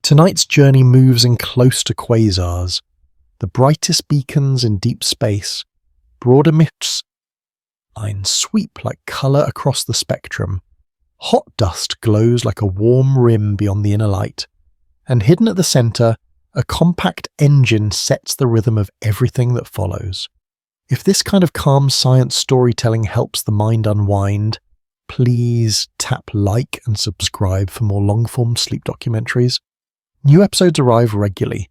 Tonight's journey moves in close to quasars, the brightest beacons in deep space. Broad emission lines sweep like colour across the spectrum. Hot dust glows like a warm rim beyond the inner light, and hidden at the centre, a compact engine sets the rhythm of everything that follows. If this kind of calm science storytelling helps the mind unwind, please tap like and subscribe for more long-form sleep documentaries. New episodes arrive regularly.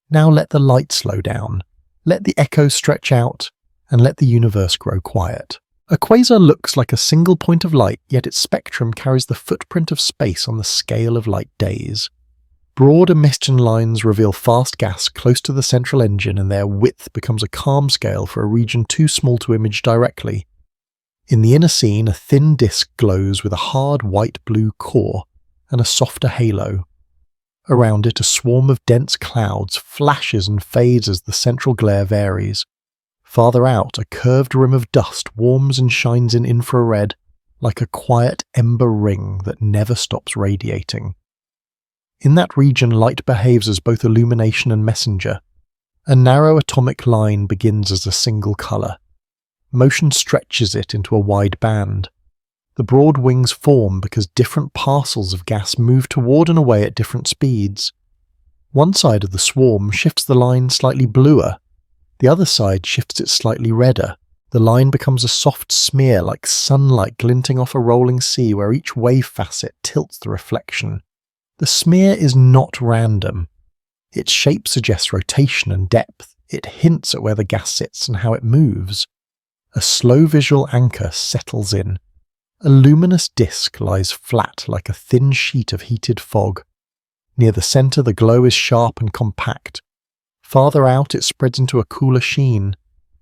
Now let the light slow down, let the echoes stretch out, and let the universe grow quiet. A quasar looks like a single point of light, yet its spectrum carries the footprint of space on the scale of light days. Broad emission lines reveal fast gas close to the central engine, and their width becomes a calm scale for a region too small to image directly. In the inner scene, a thin disk glows with a hard white-blue core and a softer halo. Around it, a swarm of dense clouds flashes and fades as the central glare varies. Farther out, a curved rim of dust warms and shines in infrared like a quiet ember ring that never stops radiating. In that region, light behaves as both illumination and messenger. A narrow atomic line begins as a single colour. Motion stretches it into a wide band. The broad wings form because different parcels of gas move toward and away at different speeds. One side of the swarm shifts the line slightly bluer. The other side shifts it slightly redder. The line becomes a soft smear like sunlight glinting off a rolling sea where each wave facet tilts the reflection. The smear is not random. Its shape suggests rotation and depth. It hints at where the gas sits and how it moves. A slow visual anchor settles in. A luminous disk lies flat like a thin sheet of heated fog. Near the centre, the glow is sharp and compact. Farther out, it spreads into a cooler sheen.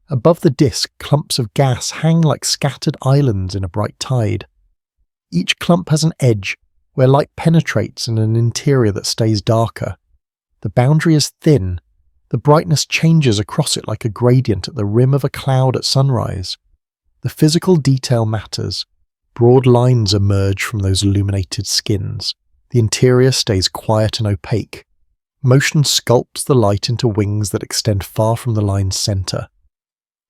Above the disk, clumps of gas hang like scattered islands in a bright tide. Each clump has an edge, where light penetrates in an interior that stays darker. The boundary is thin. The brightness changes across it like a gradient at the rim of a cloud at sunrise. The physical detail matters. Broad lines emerge from those illuminated skins. The interior stays quiet and opaque. Motion sculpts the light into wings that extend far from the line's centre.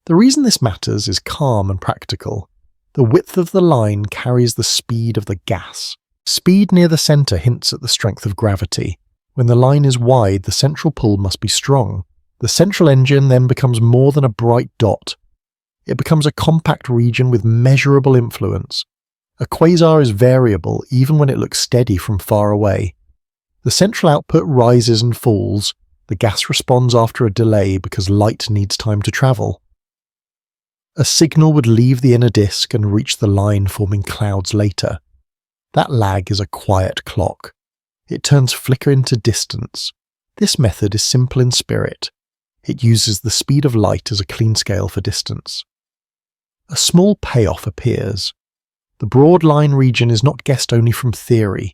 The reason this matters is calm and practical. The width of the line carries the speed of the gas. Speed near the centre hints at the strength of gravity. When the line is wide, the central pull must be strong. The central engine then becomes more than a bright dot. It becomes a compact region with measurable influence. A quasar is variable even when it looks steady from far away. The central output rises and falls. The gas responds after a delay because light needs time to travel. A signal would leave the inner disk and reach the line forming clouds later. That lag is a quiet clock. It turns flicker into distance. This method is simple in spirit. It uses the speed of light as a clean scale for distance. A small payoff appears. The broad line region is not guessed only from theory.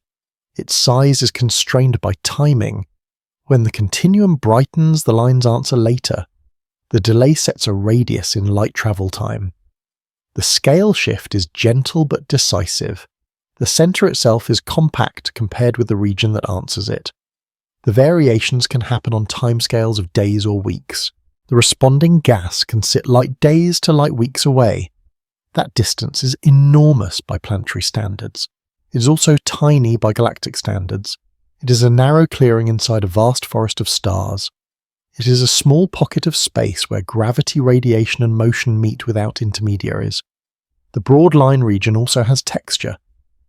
Its size is constrained by timing. When the continuum brightens, the lines answer later. The delay sets a radius in light travel time. The scale shift is gentle but decisive. The centre itself is compact compared with the region that answers it. The variations can happen on timescales of days or weeks. The responding gas can sit light days to light weeks away. That distance is enormous by planetary standards. It is also tiny by galactic standards. It is a narrow clearing inside a vast forest of stars. It is a small pocket of space where gravity, radiation and motion meet without intermediaries. The broad line region also has texture.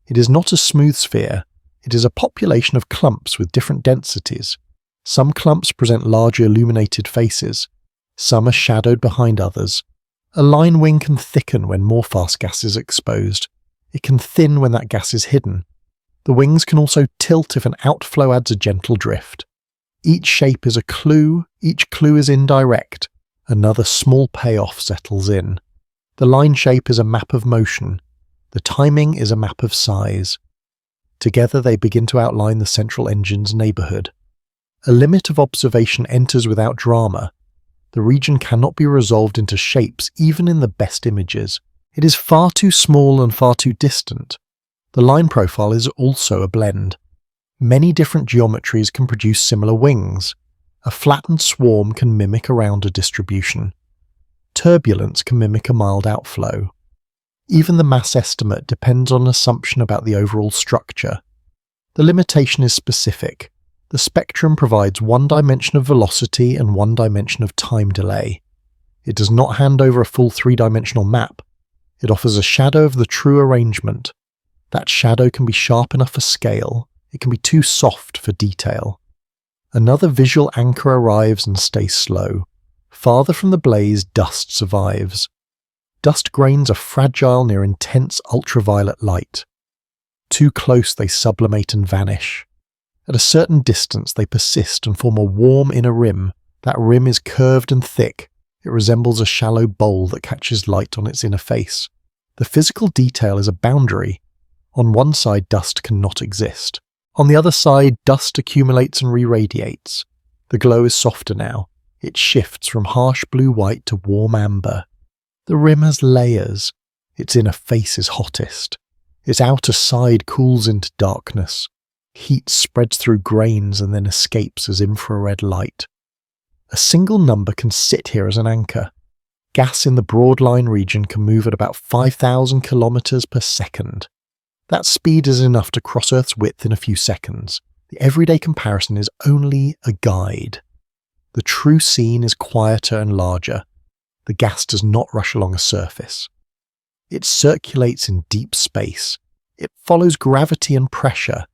It is not a smooth sphere. It is a population of clumps with different densities. Some clumps present larger illuminated faces. Some are shadowed behind others. A line wing can thicken when more fast gas is exposed. It can thin when that gas is hidden. The wings can also tilt if an outflow adds a gentle drift. Each shape is a clue, each clue is indirect. Another small payoff settles in. The line shape is a map of motion. The timing is a map of size. Together they begin to outline the central engine's neighbourhood. A limit of observation enters without drama. The region cannot be resolved into shapes even in the best images. It is far too small and far too distant. The line profile is also a blend. Many different geometries can produce similar wings. A flattened swarm can mimic a rounder distribution. Turbulence can mimic a mild outflow. Even the mass estimate depends on an assumption about the overall structure. The limitation is specific. The spectrum provides one dimension of velocity and one dimension of time delay. It does not hand over a full three-dimensional map. It offers a shadow of the true arrangement. That shadow can be sharp enough for scale. It can be too soft for detail. Another visual anchor arrives and stays slow. Farther from the blaze, dust survives. Dust grains are fragile near intense ultraviolet light. Too close, they sublimate and vanish. At a certain distance, they persist and form a warm inner rim. That rim is curved and thick. It resembles a shallow bowl that catches light on its inner face. The physical detail is a boundary. On one side, dust cannot exist. On the other side, dust accumulates and re-radiates. The glow is softer now. It shifts from harsh blue-white to warm amber. The rim has layers. Its inner face is hottest. Its outer side cools into darkness. Heat spreads through grains and then escapes as infrared light. A single number can sit here as an anchor. Gas in the broadline region can move at about 5,000 kilometers per second. That speed is enough to cross Earth's width in a few seconds. The everyday comparison is only a guide. The true scene is quieter and larger. The gas does not rush along a surface. It circulates in deep space. It follows gravity and pressure.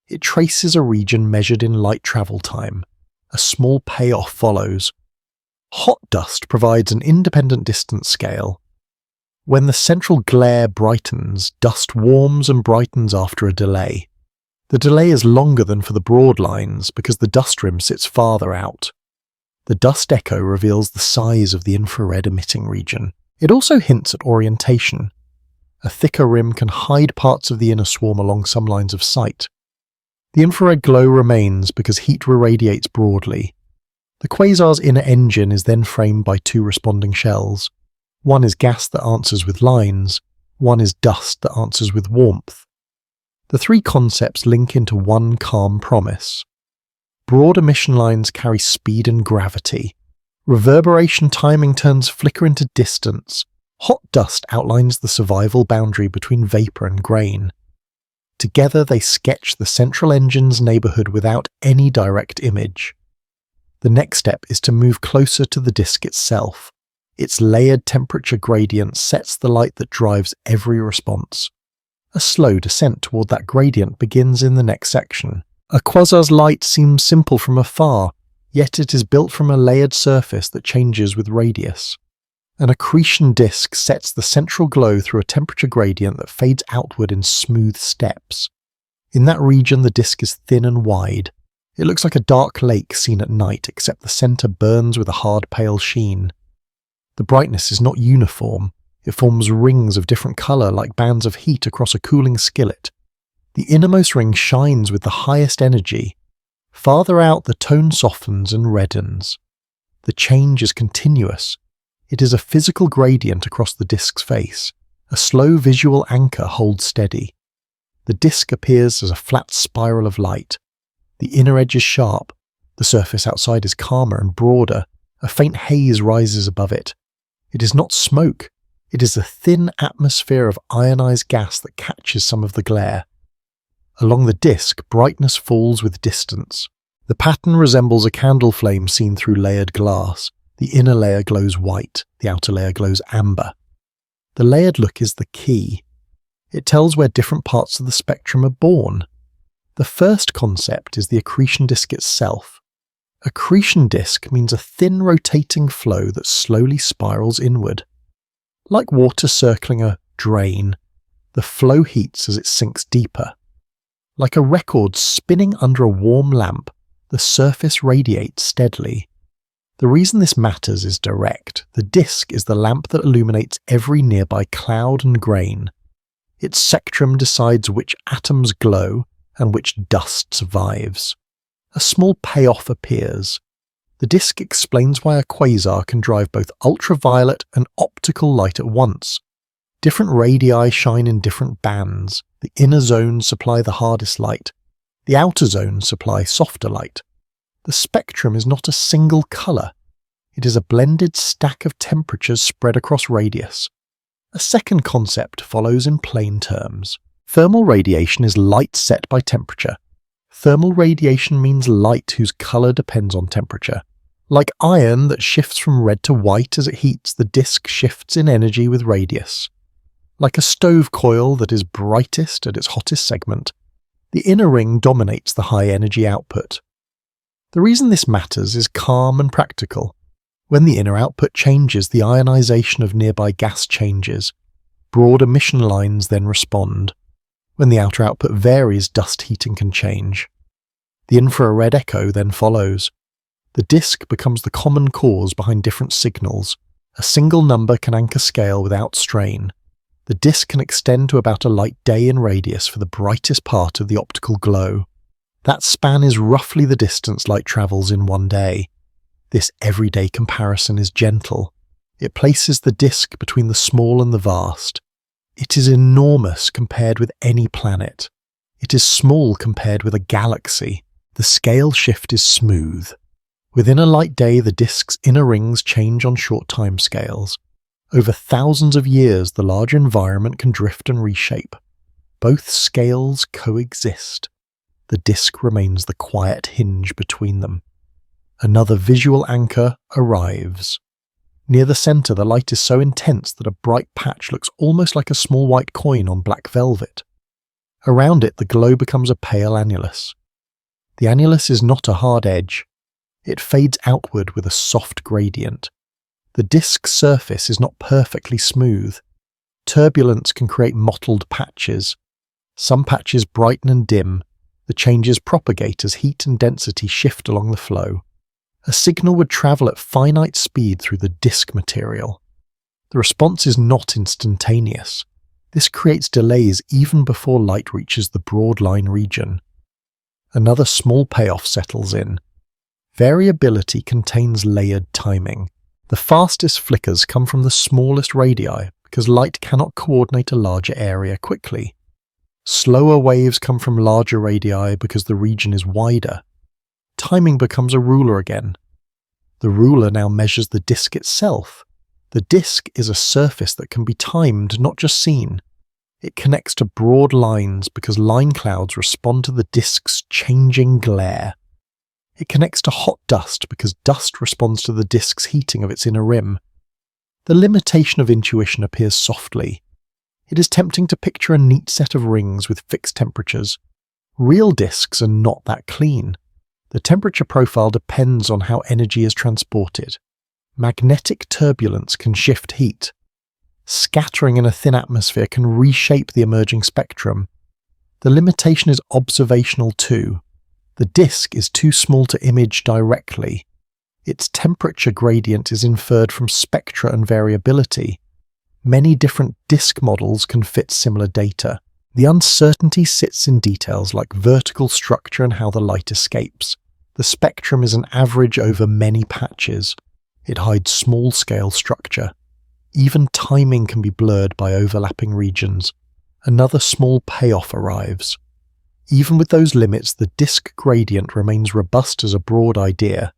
It traces a region measured in light travel time. A small payoff follows. Hot dust provides an independent distance scale. When the central glare brightens, dust warms and brightens after a delay. The delay is longer than for the broad lines because the dust rim sits farther out. The dust echo reveals the size of the infrared emitting region. It also hints at orientation. A thicker rim can hide parts of the inner swarm along some lines of sight. The infrared glow remains because heat irradiates broadly. The quasar's inner engine is then framed by two responding shells. One is gas that answers with lines. One is dust that answers with warmth. The three concepts link into one calm promise. Broad emission lines carry speed and gravity. Reverberation timing turns flicker into distance. Hot dust outlines the survival boundary between vapor and grain. Together they sketch the central engine's neighborhood without any direct image. The next step is to move closer to the disk itself. Its layered temperature gradient sets the light that drives every response. A slow descent toward that gradient begins in the next section. A quasar's light seems simple from afar, yet it is built from a layered surface that changes with radius. An accretion disk sets the central glow through a temperature gradient that fades outward in smooth steps. In that region, the disk is thin and wide. It looks like a dark lake seen at night, except the center burns with a hard pale sheen. The brightness is not uniform. It forms rings of different color like bands of heat across a cooling skillet. The innermost ring shines with the highest energy. Farther out, the tone softens and reddens. The change is continuous. It is a physical gradient across the disk's face. A slow visual anchor holds steady. The disk appears as a flat spiral of light. The inner edge is sharp. The surface outside is calmer and broader. A faint haze rises above it. It is not smoke. It is a thin atmosphere of ionized gas that catches some of the glare. Along the disk, brightness falls with distance. The pattern resembles a candle flame seen through layered glass. The inner layer glows white, the outer layer glows amber. The layered look is the key. It tells where different parts of the spectrum are born. The first concept is the accretion disk itself. Accretion disk means a thin rotating flow that slowly spirals inward. Like water circling a drain, the flow heats as it sinks deeper. Like a record spinning under a warm lamp, the surface radiates steadily. The reason this matters is direct. The disk is the lamp that illuminates every nearby cloud and grain. Its spectrum decides which atoms glow and which dust survives. A small payoff appears. The disk explains why a quasar can drive both ultraviolet and optical light at once. Different radii shine in different bands. The inner zones supply the hardest light. The outer zones supply softer light. The spectrum is not a single colour. It is a blended stack of temperatures spread across radius. A second concept follows in plain terms. Thermal radiation is light set by temperature. Thermal radiation means light whose colour depends on temperature. Like iron that shifts from red to white as it heats, the disk shifts in energy with radius. Like a stove coil that is brightest at its hottest segment, the inner ring dominates the high energy output. The reason this matters is calm and practical. When the inner output changes, the ionization of nearby gas changes. Broad emission lines then respond. When the outer output varies, dust heating can change. The infrared echo then follows. The disk becomes the common cause behind different signals. A single number can anchor scale without strain. The disk can extend to about a light day in radius for the brightest part of the optical glow. That span is roughly the distance light travels in one day. This everyday comparison is gentle. It places the disk between the small and the vast. It is enormous compared with any planet. It is small compared with a galaxy. The scale shift is smooth. Within a light day, the disk's inner rings change on short timescales. Over thousands of years, the large environment can drift and reshape. Both scales coexist. The disk remains the quiet hinge between them. Another visual anchor arrives. Near the centre, the light is so intense that a bright patch looks almost like a small white coin on black velvet. Around it, the glow becomes a pale annulus. The annulus is not a hard edge. It fades outward with a soft gradient. The disk's surface is not perfectly smooth. Turbulence can create mottled patches. Some patches brighten and dim. The changes propagate as heat and density shift along the flow. A signal would travel at finite speed through the disk material. The response is not instantaneous. This creates delays even before light reaches the broad line region. Another small payoff settles in. Variability contains layered timing. The fastest flickers come from the smallest radii because light cannot coordinate a larger area quickly. Slower waves come from larger radii because the region is wider. Timing becomes a ruler again. The ruler now measures the disk itself. The disk is a surface that can be timed, not just seen. It connects to broad lines because line clouds respond to the disk's changing glare. It connects to hot dust because dust responds to the disk's heating of its inner rim. The limitation of intuition appears softly. It is tempting to picture a neat set of rings with fixed temperatures. Real disks are not that clean. The temperature profile depends on how energy is transported. Magnetic turbulence can shift heat. Scattering in a thin atmosphere can reshape the emerging spectrum. The limitation is observational too. The disk is too small to image directly. Its temperature gradient is inferred from spectra and variability. Many different disk models can fit similar data. The uncertainty sits in details like vertical structure and how the light escapes. The spectrum is an average over many patches. It hides small-scale structure. Even timing can be blurred by overlapping regions. Another small payoff arrives. Even with those limits, the disk gradient remains robust as a broad idea.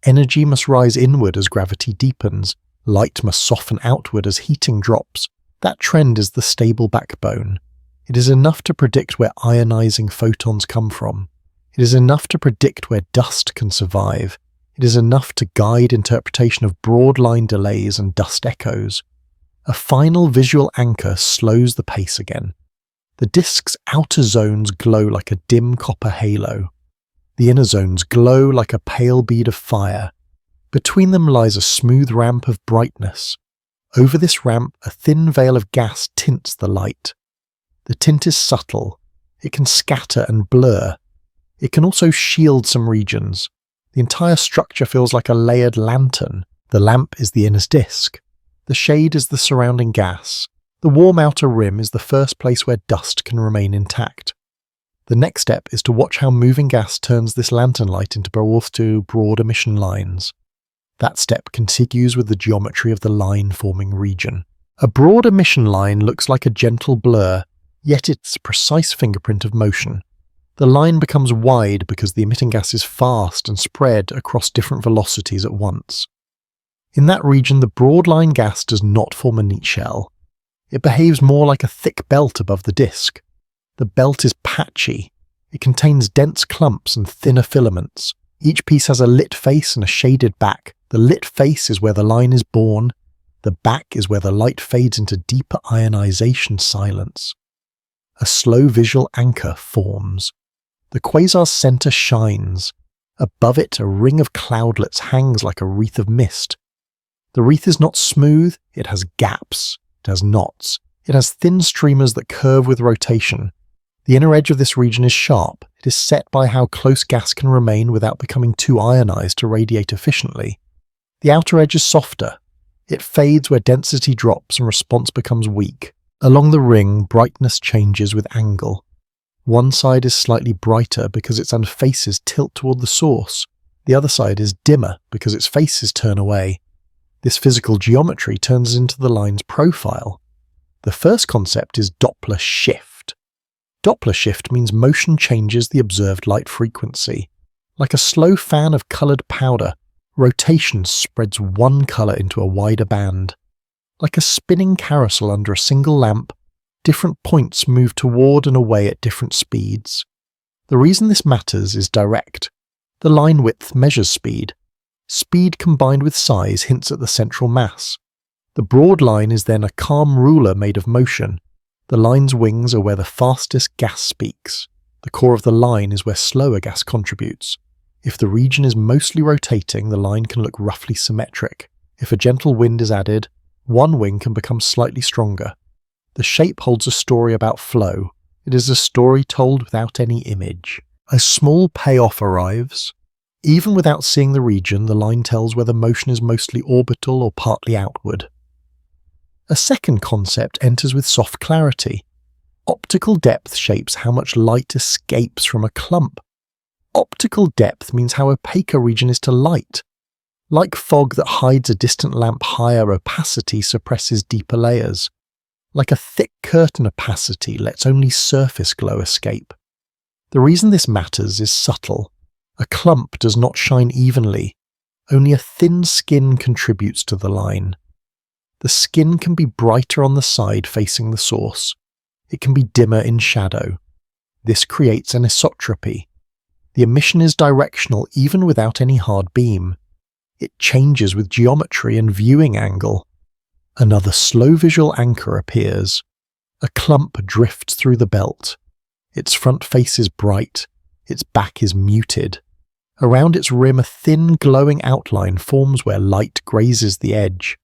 Energy must rise inward as gravity deepens. Light must soften outward as heating drops. That trend is the stable backbone. It is enough to predict where ionizing photons come from. It is enough to predict where dust can survive. It is enough to guide interpretation of broad line delays and dust echoes. A final visual anchor slows the pace again. The disk's outer zones glow like a dim copper halo. The inner zones glow like a pale bead of fire. Between them lies a smooth ramp of brightness. Over this ramp, a thin veil of gas tints the light. The tint is subtle. It can scatter and blur. It can also shield some regions. The entire structure feels like a layered lantern. The lamp is the inner disk. The shade is the surrounding gas. The warm outer rim is the first place where dust can remain intact. The next step is to watch how moving gas turns this lantern light into both two broad emission lines. That step contigues with the geometry of the line-forming region. A broad emission line looks like a gentle blur, yet it's a precise fingerprint of motion. The line becomes wide because the emitting gas is fast and spread across different velocities at once. In that region, the broad line gas does not form a neat shell. It behaves more like a thick belt above the disk. The belt is patchy. It contains dense clumps and thinner filaments. Each piece has a lit face and a shaded back. The lit face is where the line is born. The back is where the light fades into deeper ionization silence. A slow visual anchor forms. The quasar's center shines. Above it, a ring of cloudlets hangs like a wreath of mist. The wreath is not smooth, it has gaps, it has knots, it has thin streamers that curve with rotation. The inner edge of this region is sharp. It is set by how close gas can remain without becoming too ionized to radiate efficiently. The outer edge is softer. It fades where density drops and response becomes weak. Along the ring, brightness changes with angle. One side is slightly brighter because its faces tilt toward the source. The other side is dimmer because its faces turn away. This physical geometry turns into the line's profile. The first concept is Doppler shift. Doppler shift means motion changes the observed light frequency. Like a slow fan of coloured powder, rotation spreads one colour into a wider band. Like a spinning carousel under a single lamp, different points move toward and away at different speeds. The reason this matters is direct. The line width measures speed. Speed combined with size hints at the central mass. The broad line is then a calm ruler made of motion. The line's wings are where the fastest gas speaks. The core of the line is where slower gas contributes. If the region is mostly rotating, the line can look roughly symmetric. If a gentle wind is added, one wing can become slightly stronger. The shape holds a story about flow. It is a story told without any image. A small payoff arrives. Even without seeing the region, the line tells whether motion is mostly orbital or partly outward. A second concept enters with soft clarity. Optical depth shapes how much light escapes from a clump. Optical depth means how opaque a region is to light. Like fog that hides a distant lamp, higher opacity suppresses deeper layers. Like a thick curtain, opacity lets only surface glow escape. The reason this matters is subtle. A clump does not shine evenly. Only a thin skin contributes to the line. The skin can be brighter on the side facing the source. It can be dimmer in shadow. This creates anisotropy. The emission is directional even without any hard beam. It changes with geometry and viewing angle. Another slow visual anchor appears. A clump drifts through the belt. Its front face is bright. Its back is muted. Around its rim, a thin, glowing outline forms where light grazes the edge.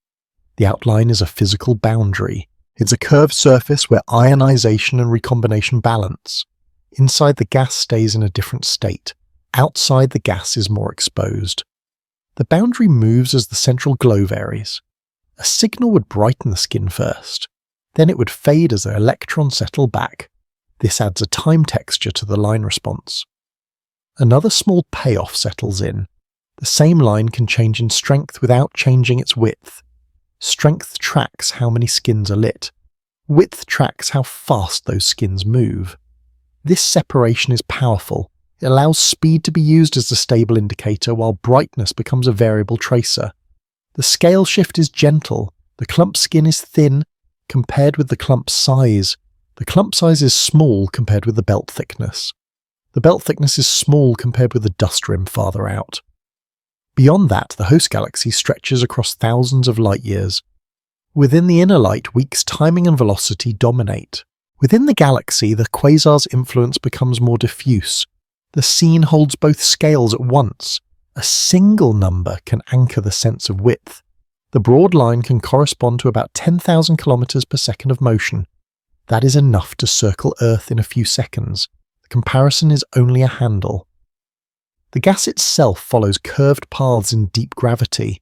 The outline is a physical boundary. It's a curved surface where ionization and recombination balance. Inside, the gas stays in a different state. Outside, the gas is more exposed. The boundary moves as the central glow varies. A signal would brighten the skin first. Then it would fade as the electrons settle back. This adds a time texture to the line response. Another small payoff settles in. The same line can change in strength without changing its width. Strength tracks how many skins are lit. Width tracks how fast those skins move. This separation is powerful. It allows speed to be used as a stable indicator while brightness becomes a variable tracer. The scale shift is gentle. The clump skin is thin compared with the clump size. The clump size is small compared with the belt thickness. The belt thickness is small compared with the dust rim farther out. Beyond that, the host galaxy stretches across thousands of light years. Within the inner light, Weak's timing and velocity dominate. Within the galaxy, the quasar's influence becomes more diffuse. The scene holds both scales at once. A single number can anchor the sense of width. The broad line can correspond to about 10,000 kilometers per second of motion. That is enough to circle Earth in a few seconds. The comparison is only a handle. The gas itself follows curved paths in deep gravity.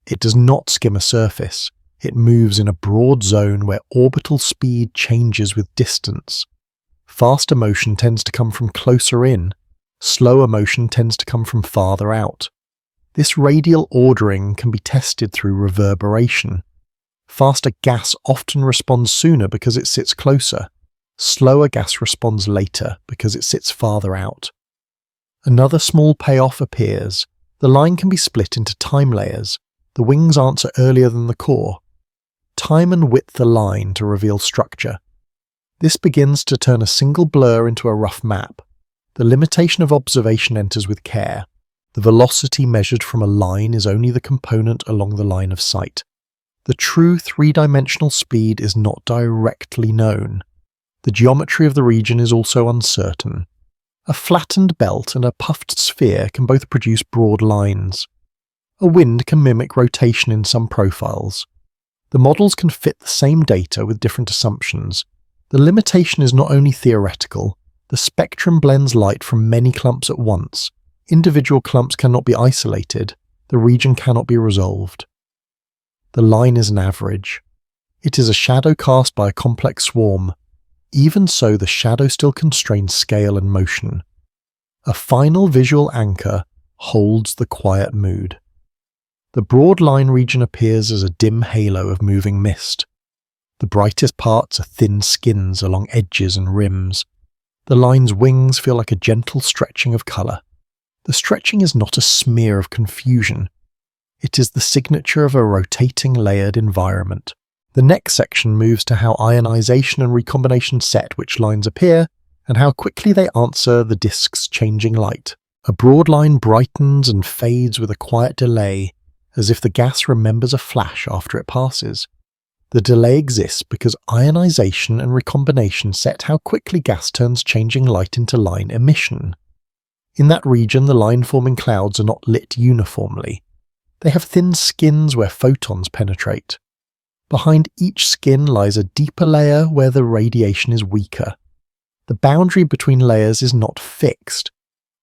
It does not skim a surface. It moves in a broad zone where orbital speed changes with distance. Faster motion tends to come from closer in. Slower motion tends to come from farther out. This radial ordering can be tested through reverberation. Faster gas often responds sooner because it sits closer. Slower gas responds later because it sits farther out. Another small payoff appears. The line can be split into time layers. The wings answer earlier than the core. Time and width align to reveal structure. This begins to turn a single blur into a rough map. The limitation of observation enters with care. The velocity measured from a line is only the component along the line of sight. The true three-dimensional speed is not directly known. The geometry of the region is also uncertain. A flattened belt and a puffed sphere can both produce broad lines. A wind can mimic rotation in some profiles. The models can fit the same data with different assumptions. The limitation is not only theoretical. The spectrum blends light from many clumps at once. Individual clumps cannot be isolated. The region cannot be resolved. The line is an average. It is a shadow cast by a complex swarm. Even so, the shadow still constrains scale and motion. A final visual anchor holds the quiet mood. The broad line region appears as a dim halo of moving mist. The brightest parts are thin skins along edges and rims. The line's wings feel like a gentle stretching of colour. The stretching is not a smear of confusion. It is the signature of a rotating layered environment. The next section moves to how ionization and recombination set which lines appear, and how quickly they answer the disk's changing light. A broad line brightens and fades with a quiet delay, as if the gas remembers a flash after it passes. The delay exists because ionization and recombination set how quickly gas turns changing light into line emission. In that region, the line-forming clouds are not lit uniformly. They have thin skins where photons penetrate. Behind each skin lies a deeper layer where the radiation is weaker. The boundary between layers is not fixed.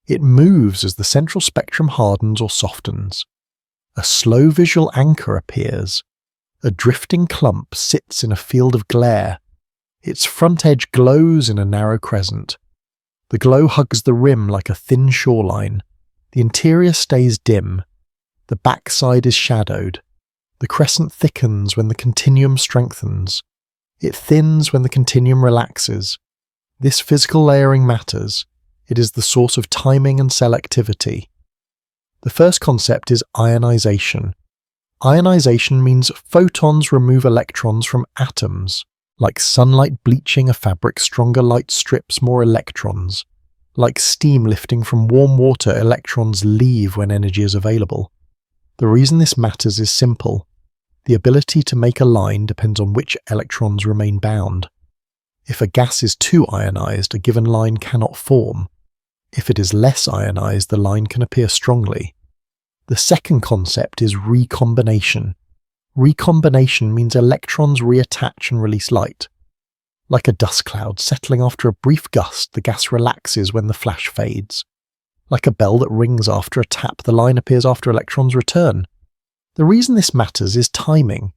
It moves as the central spectrum hardens or softens. A slow visual anchor appears. A drifting clump sits in a field of glare. Its front edge glows in a narrow crescent. The glow hugs the rim like a thin shoreline. The interior stays dim. The backside is shadowed. The crescent thickens when the continuum strengthens. It thins when the continuum relaxes. This physical layering matters. It is the source of timing and selectivity. The first concept is ionization. Ionization means photons remove electrons from atoms. Like sunlight bleaching a fabric, stronger light strips more electrons. Like steam lifting from warm water, electrons leave when energy is available. The reason this matters is simple. The ability to make a line depends on which electrons remain bound. If a gas is too ionized, a given line cannot form. If it is less ionized, the line can appear strongly. The second concept is recombination. Recombination means electrons reattach and release light. Like a dust cloud settling after a brief gust, the gas relaxes when the flash fades. Like a bell that rings after a tap, the line appears after electrons return. The reason this matters is timing.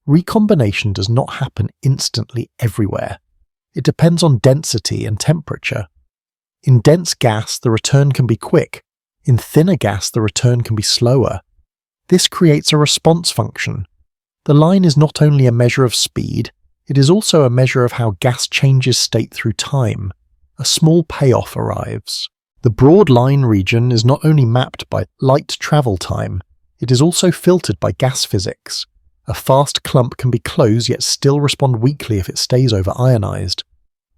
Recombination does not happen instantly everywhere. It depends on density and temperature. In dense gas, the return can be quick. In thinner gas, the return can be slower. This creates a response function. The line is not only a measure of speed, it is also a measure of how gas changes state through time. A small payoff arrives. The broad line region is not only mapped by light travel time, it is also filtered by gas physics. A fast clump can be close yet still respond weakly if it stays over ionized.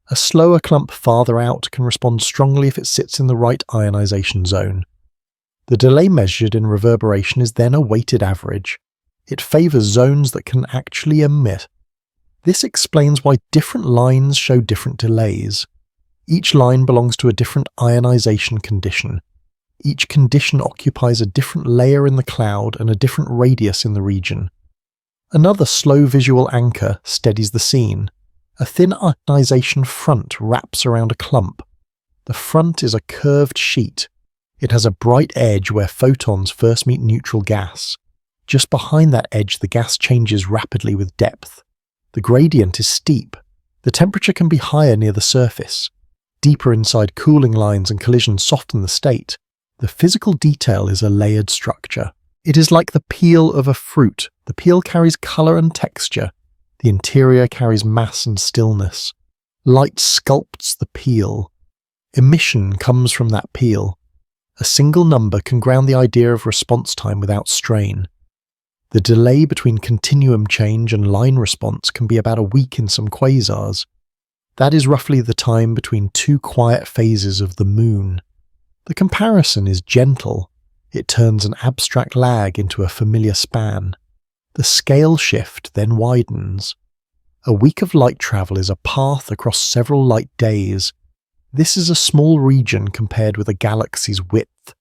A slower clump farther out can respond strongly if it sits in the right ionization zone. The delay measured in reverberation is then a weighted average. It favors zones that can actually emit. This explains why different lines show different delays. Each line belongs to a different ionization condition. Each condition occupies a different layer in the cloud and a different radius in the region. Another slow visual anchor steadies the scene. A thin ionization front wraps around a clump. The front is a curved sheet. It has a bright edge where photons first meet neutral gas. Just behind that edge, the gas changes rapidly with depth. The gradient is steep. The temperature can be higher near the surface. Deeper inside, cooling lines and collisions soften the state. The physical detail is a layered structure. It is like the peel of a fruit. The peel carries color and texture. The interior carries mass and stillness. Light sculpts the peel. Emission comes from that peel. A single number can ground the idea of response time without strain. The delay between continuum change and line response can be about a week in some quasars. That is roughly the time between two quiet phases of the moon. The comparison is gentle. It turns an abstract lag into a familiar span. The scale shift then widens. A week of light travel is a path across several light days. This is a small region compared with a galaxy's width.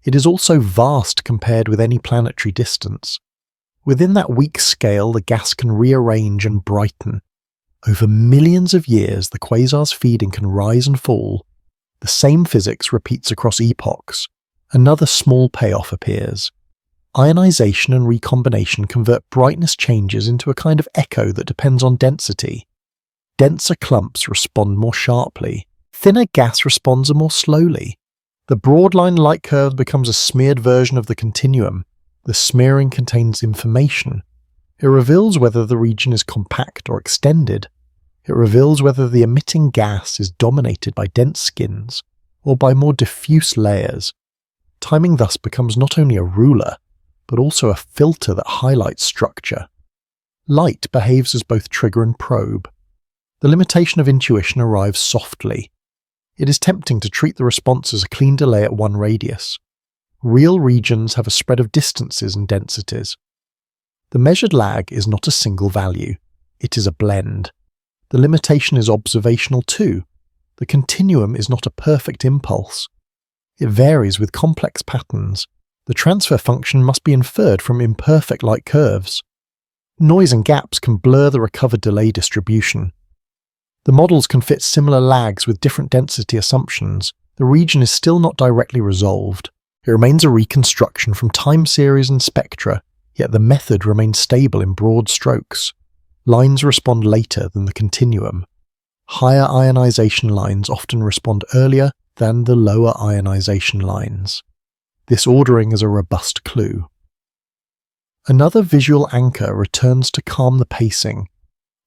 It is also vast compared with any planetary distance. Within that weak scale, the gas can rearrange and brighten. Over millions of years, the quasar's feeding can rise and fall. The same physics repeats across epochs. Another small payoff appears. Ionization and recombination convert brightness changes into a kind of echo that depends on density. Denser clumps respond more sharply. Thinner gas responds more slowly. The broad-line light curve becomes a smeared version of the continuum. The smearing contains information. It reveals whether the region is compact or extended. It reveals whether the emitting gas is dominated by dense skins or by more diffuse layers. Timing thus becomes not only a ruler, but also a filter that highlights structure. Light behaves as both trigger and probe. The limitation of intuition arrives softly. It is tempting to treat the response as a clean delay at one radius. Real regions have a spread of distances and densities. The measured lag is not a single value. It is a blend. The limitation is observational too. The continuum is not a perfect impulse. It varies with complex patterns. The transfer function must be inferred from imperfect light curves. Noise and gaps can blur the recovered delay distribution. The models can fit similar lags with different density assumptions. The region is still not directly resolved. It remains a reconstruction from time series and spectra, yet the method remains stable in broad strokes. Lines respond later than the continuum. Higher ionization lines often respond earlier than the lower ionization lines. This ordering is a robust clue. Another visual anchor returns to calm the pacing.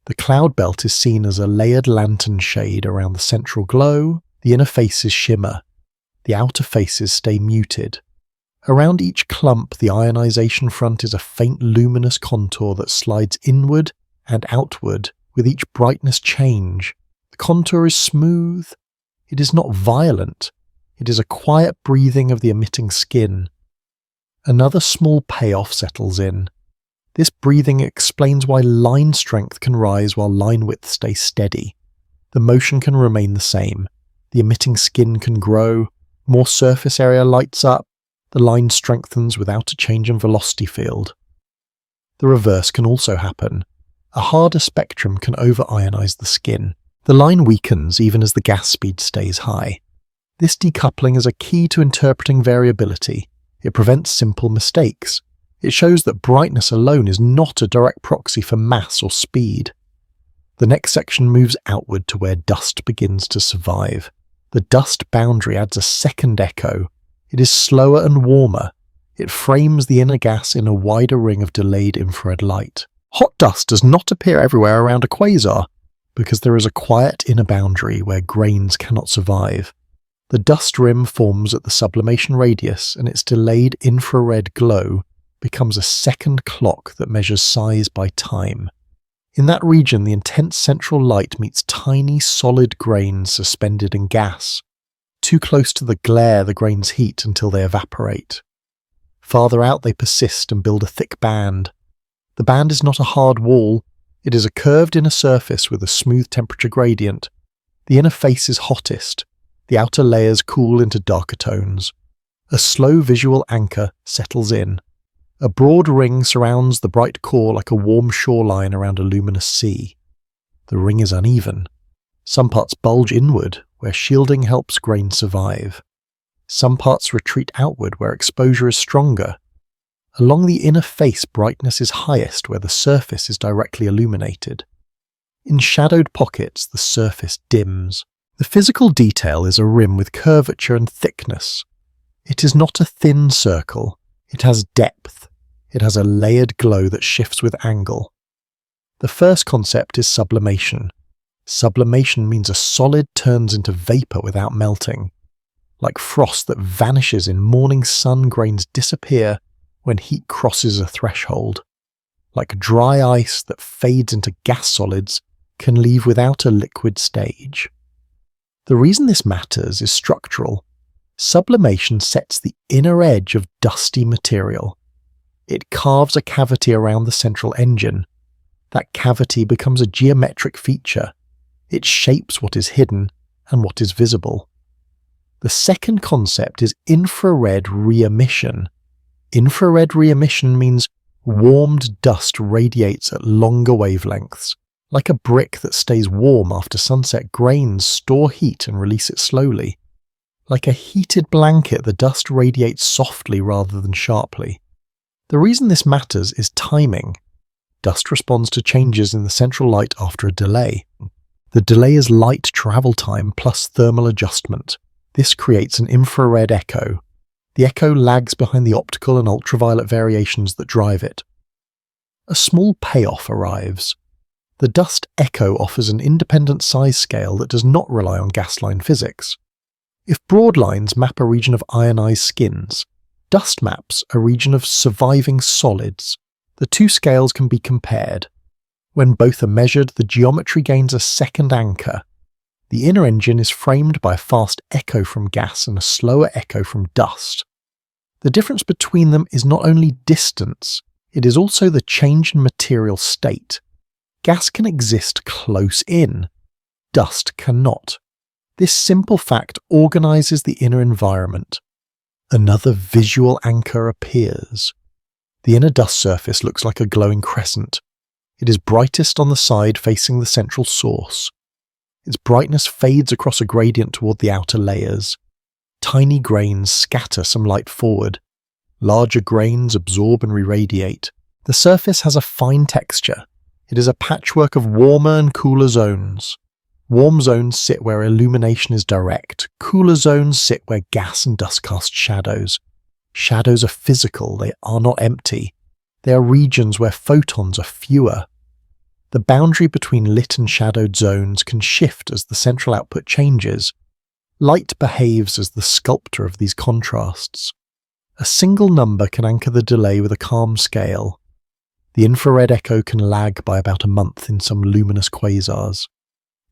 The cloud belt is seen as a layered lantern shade around the central glow. The inner faces shimmer. The outer faces stay muted. Around each clump, the ionization front is a faint luminous contour that slides inward and outward with each brightness change. The contour is smooth. It is not violent. It is a quiet breathing of the emitting skin. Another small payoff settles in. This breathing explains why line strength can rise while line width stays steady. The motion can remain the same. The emitting skin can grow. More surface area lights up. The line strengthens without a change in velocity field. The reverse can also happen. A harder spectrum can over-ionize the skin. The line weakens even as the gas speed stays high. This decoupling is a key to interpreting variability. It prevents simple mistakes. It shows that brightness alone is not a direct proxy for mass or speed. The next section moves outward to where dust begins to survive. The dust boundary adds a second echo. It is slower and warmer. It frames the inner gas in a wider ring of delayed infrared light. Hot dust does not appear everywhere around a quasar, because there is a quiet inner boundary where grains cannot survive. The dust rim forms at the sublimation radius, and its delayed infrared glow becomes a second clock that measures size by time. In that region, the intense central light meets tiny, solid grains suspended in gas. Too close to the glare, the grains heat until they evaporate. Farther out, they persist and build a thick band. The band is not a hard wall. It is a curved inner surface with a smooth temperature gradient. The inner face is hottest. The outer layers cool into darker tones. A slow visual anchor settles in. A broad ring surrounds the bright core like a warm shoreline around a luminous sea. The ring is uneven. Some parts bulge inward, where shielding helps grains survive. Some parts retreat outward, where exposure is stronger. Along the inner face, brightness is highest, where the surface is directly illuminated. In shadowed pockets, the surface dims. The physical detail is a rim with curvature and thickness. It is not a thin circle. It has depth. It has a layered glow that shifts with angle. The first concept is sublimation. Sublimation means a solid turns into vapor without melting. Like frost that vanishes in morning sun, grains disappear when heat crosses a threshold. Like dry ice that fades into gas solids can leave without a liquid stage. The reason this matters is structural. Sublimation sets the inner edge of dusty material. It carves a cavity around the central engine. That cavity becomes a geometric feature. It shapes what is hidden and what is visible. The second concept is infrared re-emission. Infrared re-emission means warmed dust radiates at longer wavelengths. Like a brick that stays warm after sunset, grains store heat and release it slowly. Like a heated blanket, the dust radiates softly rather than sharply. The reason this matters is timing. Dust responds to changes in the central light after a delay. The delay is light travel time plus thermal adjustment. This creates an infrared echo. The echo lags behind the optical and ultraviolet variations that drive it. A small payoff arrives. The dust echo offers an independent size scale that does not rely on gas line physics. If broad lines map a region of ionized skins, dust maps a region of surviving solids. The two scales can be compared. When both are measured, the geometry gains a second anchor. The inner engine is framed by a fast echo from gas and a slower echo from dust. The difference between them is not only distance, it is also the change in material state. Gas can exist close in. Dust cannot. This simple fact organizes the inner environment. Another visual anchor appears. The inner dust surface looks like a glowing crescent. It is brightest on the side facing the central source. Its brightness fades across a gradient toward the outer layers. Tiny grains scatter some light forward. Larger grains absorb and re-radiate. The surface has a fine texture. It is a patchwork of warmer and cooler zones. Warm zones sit where illumination is direct. Cooler zones sit where gas and dust cast shadows. Shadows are physical, they are not empty. They are regions where photons are fewer. The boundary between lit and shadowed zones can shift as the central output changes. Light behaves as the sculptor of these contrasts. A single number can anchor the delay with a calm scale. The infrared echo can lag by about a month in some luminous quasars.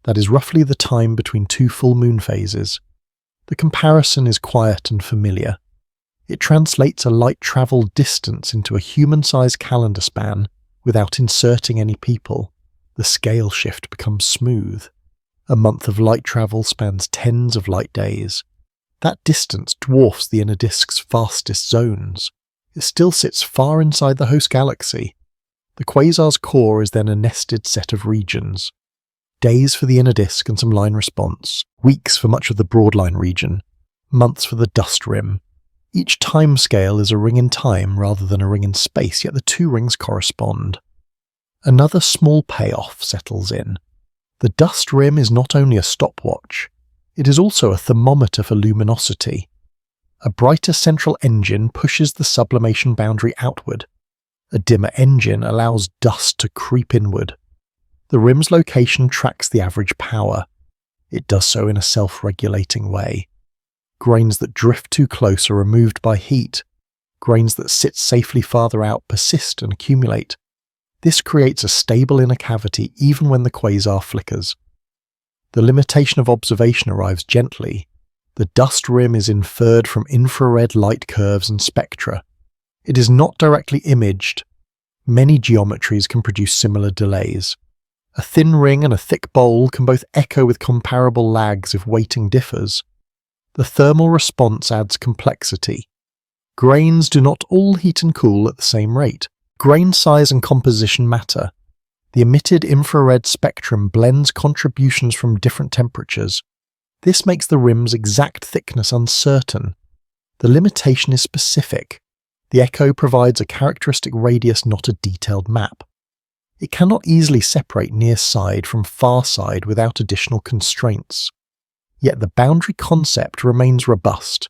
That is roughly the time between two full moon phases. The comparison is quiet and familiar. It translates a light travel distance into a human-sized calendar span without inserting any people. The scale shift becomes smooth. A month of light travel spans tens of light days. That distance dwarfs the inner disk's fastest zones. It still sits far inside the host galaxy. The quasar's core is then a nested set of regions. Days for the inner disk and some line response, weeks for much of the broadline region, months for the dust rim. Each time scale is a ring in time rather than a ring in space, yet the two rings correspond. Another small payoff settles in. The dust rim is not only a stopwatch, it is also a thermometer for luminosity. A brighter central engine pushes the sublimation boundary outward. A dimmer engine allows dust to creep inward. The rim's location tracks the average power. It does so in a self-regulating way. Grains that drift too close are removed by heat. Grains that sit safely farther out persist and accumulate. This creates a stable inner cavity even when the quasar flickers. The limitation of observation arrives gently. The dust rim is inferred from infrared light curves and spectra. It is not directly imaged. Many geometries can produce similar delays. A thin ring and a thick bowl can both echo with comparable lags if weighting differs. The thermal response adds complexity. Grains do not all heat and cool at the same rate. Grain size and composition matter. The emitted infrared spectrum blends contributions from different temperatures. This makes the rim's exact thickness uncertain. The limitation is specific. The echo provides a characteristic radius, not a detailed map. It cannot easily separate near side from far side without additional constraints. Yet the boundary concept remains robust.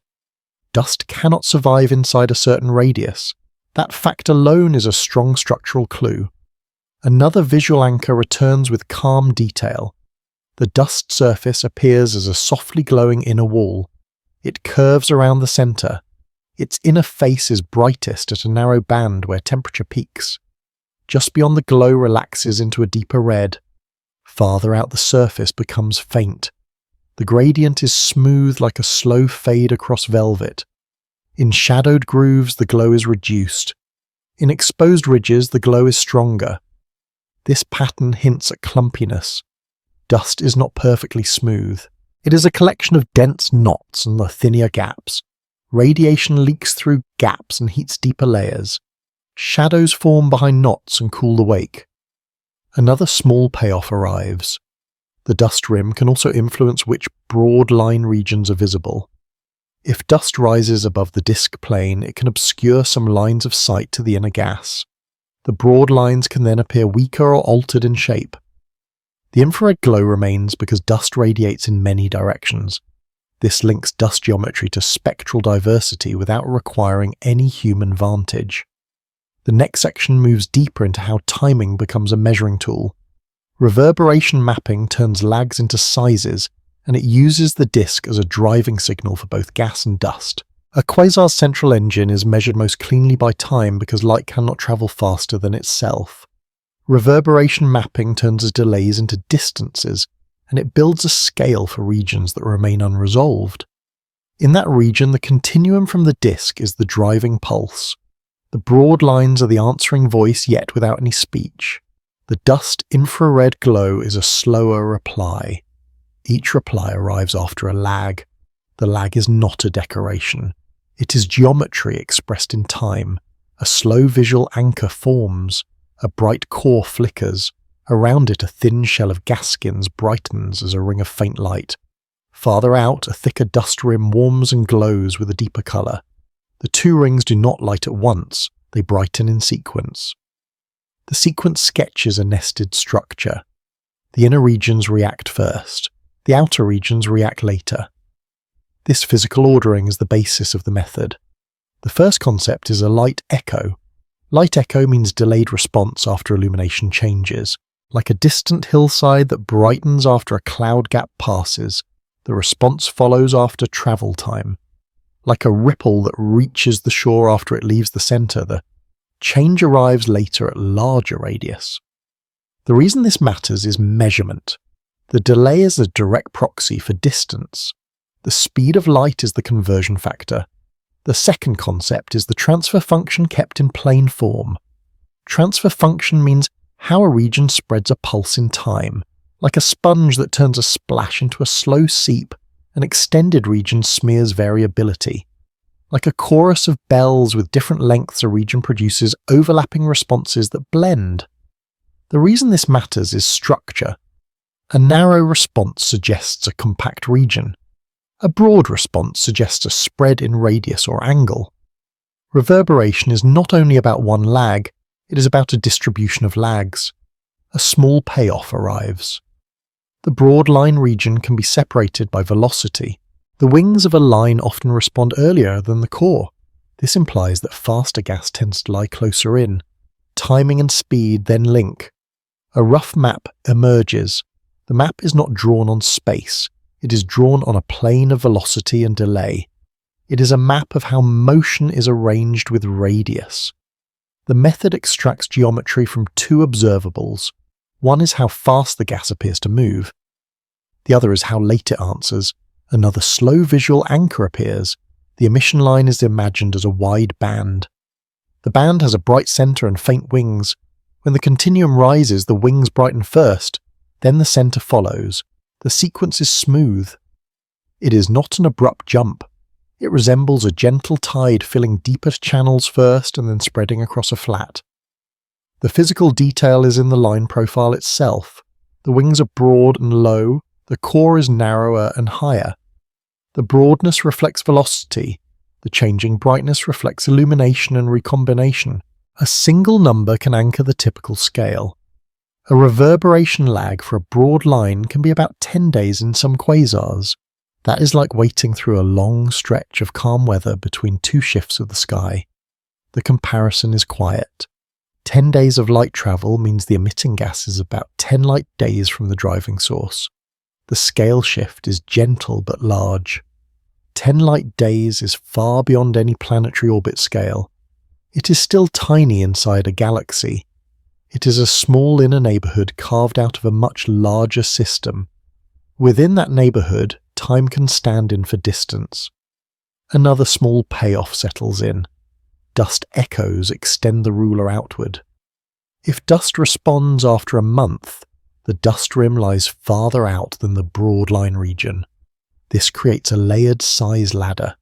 Dust cannot survive inside a certain radius. That fact alone is a strong structural clue. Another visual anchor returns with calm detail. The dust surface appears as a softly glowing inner wall. It curves around the center. Its inner face is brightest at a narrow band where temperature peaks. Just beyond, the glow relaxes into a deeper red. Farther out, the surface becomes faint. The gradient is smooth like a slow fade across velvet. In shadowed grooves, the glow is reduced. In exposed ridges, the glow is stronger. This pattern hints at clumpiness. Dust is not perfectly smooth. It is a collection of dense knots and thinner gaps. Radiation leaks through gaps and heats deeper layers. Shadows form behind knots and cool the wake. Another small payoff arrives. The dust rim can also influence which broad line regions are visible. If dust rises above the disk plane, it can obscure some lines of sight to the inner gas. The broad lines can then appear weaker or altered in shape. The infrared glow remains because dust radiates in many directions. This links dust geometry to spectral diversity without requiring any human vantage. The next section moves deeper into how timing becomes a measuring tool. Reverberation mapping turns lags into sizes, and it uses the disk as a driving signal for both gas and dust. A quasar's central engine is measured most cleanly by time because light cannot travel faster than itself. Reverberation mapping turns its delays into distances, and it builds a scale for regions that remain unresolved. In that region, the continuum from the disk is the driving pulse. The broad lines are the answering voice, yet without any speech. The dust infrared glow is a slower reply. Each reply arrives after a lag. The lag is not a decoration. It is geometry expressed in time. A slow visual anchor forms. A bright core flickers. Around it, a thin shell of gas skins brightens as a ring of faint light. Farther out, a thicker dust rim warms and glows with a deeper color. The two rings do not light at once, they brighten in sequence. The sequence sketches a nested structure. The inner regions react first. The outer regions react later. This physical ordering is the basis of the method. The first concept is a light echo. Light echo means delayed response after illumination changes. Like a distant hillside that brightens after a cloud gap passes, the response follows after travel time. Like a ripple that reaches the shore after it leaves the center, the change arrives later at larger radius. The reason this matters is measurement. The delay is a direct proxy for distance. The speed of light is the conversion factor. The second concept is the transfer function kept in plane form. Transfer function means how a region spreads a pulse in time. Like a sponge that turns a splash into a slow seep, an extended region smears variability. Like a chorus of bells with different lengths, a region produces overlapping responses that blend. The reason this matters is structure. A narrow response suggests a compact region. A broad response suggests a spread in radius or angle. Reverberation is not only about one lag, it is about a distribution of lags. A small payoff arrives. The broad line region can be separated by velocity. The wings of a line often respond earlier than the core. This implies that faster gas tends to lie closer in. Timing and speed then link. A rough map emerges. The map is not drawn on space. It is drawn on a plane of velocity and delay. It is a map of how motion is arranged with radius. The method extracts geometry from two observables. One is how fast the gas appears to move. The other is how late it answers. Another slow visual anchor appears. The emission line is imagined as a wide band. The band has a bright center and faint wings. When the continuum rises, the wings brighten first, then the center follows. The sequence is smooth. It is not an abrupt jump. It resembles a gentle tide filling deeper channels first and then spreading across a flat. The physical detail is in the line profile itself. The wings are broad and low, the core is narrower and higher. The broadness reflects velocity, the changing brightness reflects illumination and recombination. A single number can anchor the typical scale. A reverberation lag for a broad line can be about 10 days in some quasars. That is like waiting through a long stretch of calm weather between two shifts of the sky. The comparison is quiet. 10 days of light travel means the emitting gas is about 10 light days from the driving source. The scale shift is gentle but large. 10 light days is far beyond any planetary orbit scale. It is still tiny inside a galaxy. It is a small inner neighborhood carved out of a much larger system. Within that neighborhood, time can stand in for distance. Another small payoff settles in. Dust echoes extend the ruler outward. If dust responds after a month, the dust rim lies farther out than the broad line region. This creates a layered size ladder.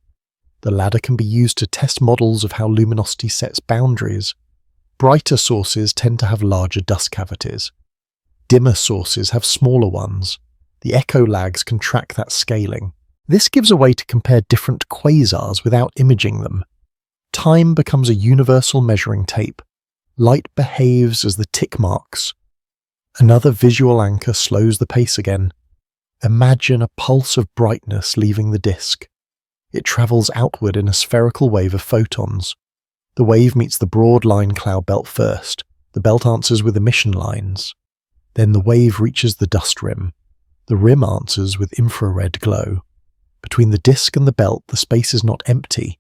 The ladder can be used to test models of how luminosity sets boundaries. Brighter sources tend to have larger dust cavities. Dimmer sources have smaller ones. The echo lags can track that scaling. This gives a way to compare different quasars without imaging them. Time becomes a universal measuring tape. Light behaves as the tick marks. Another visual anchor slows the pace again. Imagine a pulse of brightness leaving the disk. It travels outward in a spherical wave of photons. The wave meets the broad line cloud belt first. The belt answers with emission lines. Then the wave reaches the dust rim. The rim answers with infrared glow. Between the disk and the belt, the space is not empty.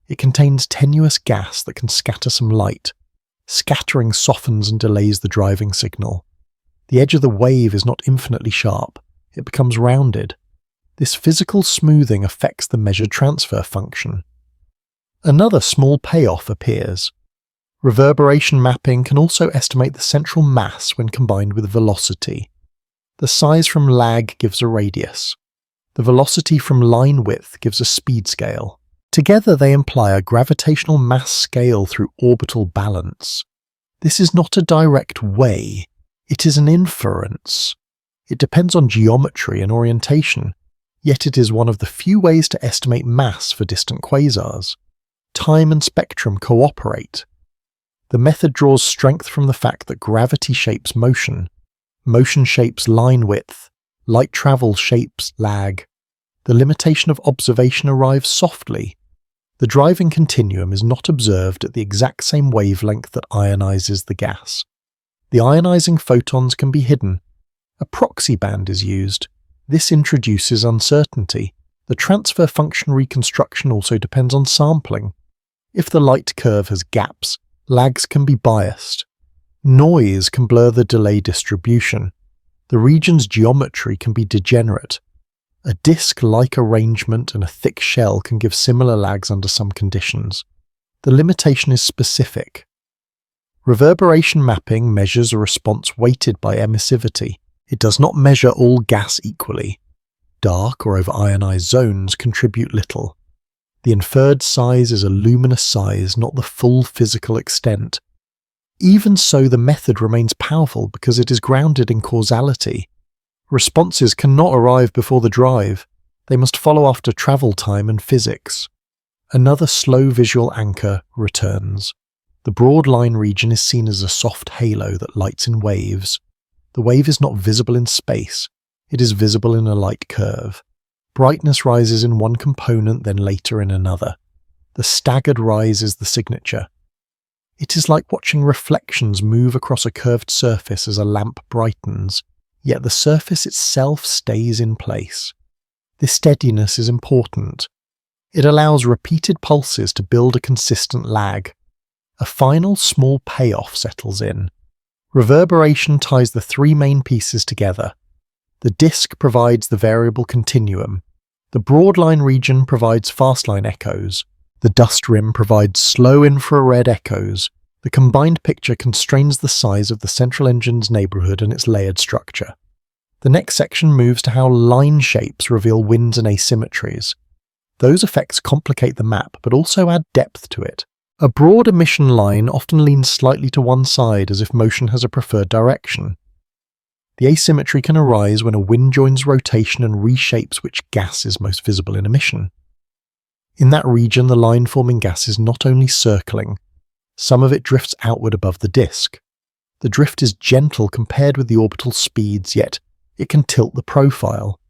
It contains tenuous gas that can scatter some light. Scattering softens and delays the driving signal. The edge of the wave is not infinitely sharp. It becomes rounded. This physical smoothing affects the measured transfer function. Another small payoff appears. Reverberation mapping can also estimate the central mass when combined with velocity. The size from lag gives a radius. The velocity from line width gives a speed scale. Together they imply a gravitational mass scale through orbital balance. This is not a direct way, it is an inference. It depends on geometry and orientation, yet it is one of the few ways to estimate mass for distant quasars. Time and spectrum cooperate. The method draws strength from the fact that gravity shapes motion. Motion shapes line width. Light travel shapes lag. The limitation of observation arrives softly. The driving continuum is not observed at the exact same wavelength that ionizes the gas. The ionizing photons can be hidden. A proxy band is used. This introduces uncertainty. The transfer function reconstruction also depends on sampling. If the light curve has gaps, lags can be biased. Noise can blur the delay distribution. The region's geometry can be degenerate. A disk-like arrangement and a thick shell can give similar lags under some conditions. The limitation is specific. Reverberation mapping measures a response weighted by emissivity. It does not measure all gas equally. Dark or over-ionized zones contribute little. The inferred size is a luminous size, not the full physical extent. Even so, the method remains powerful because it is grounded in causality. Responses cannot arrive before the drive. They must follow after travel time and physics. Another slow visual anchor returns. The broad line region is seen as a soft halo that lights in waves. The wave is not visible in space. It is visible in a light curve. Brightness rises in one component, then later in another. The staggered rise is the signature. It is like watching reflections move across a curved surface as a lamp brightens, yet the surface itself stays in place. This steadiness is important. It allows repeated pulses to build a consistent lag. A final small payoff settles in. Reverberation ties the three main pieces together. The disk provides the variable continuum. The broad line region provides fast line echoes. The dust rim provides slow infrared echoes. The combined picture constrains the size of the central engine's neighborhood and its layered structure. The next section moves to how line shapes reveal winds and asymmetries. Those effects complicate the map, but also add depth to it. A broad emission line often leans slightly to one side as if motion has a preferred direction. The asymmetry can arise when a wind joins rotation and reshapes which gas is most visible in emission. In that region, the line-forming gas is not only circling, some of it drifts outward above the disk. The drift is gentle compared with the orbital speeds, yet it can tilt the profile.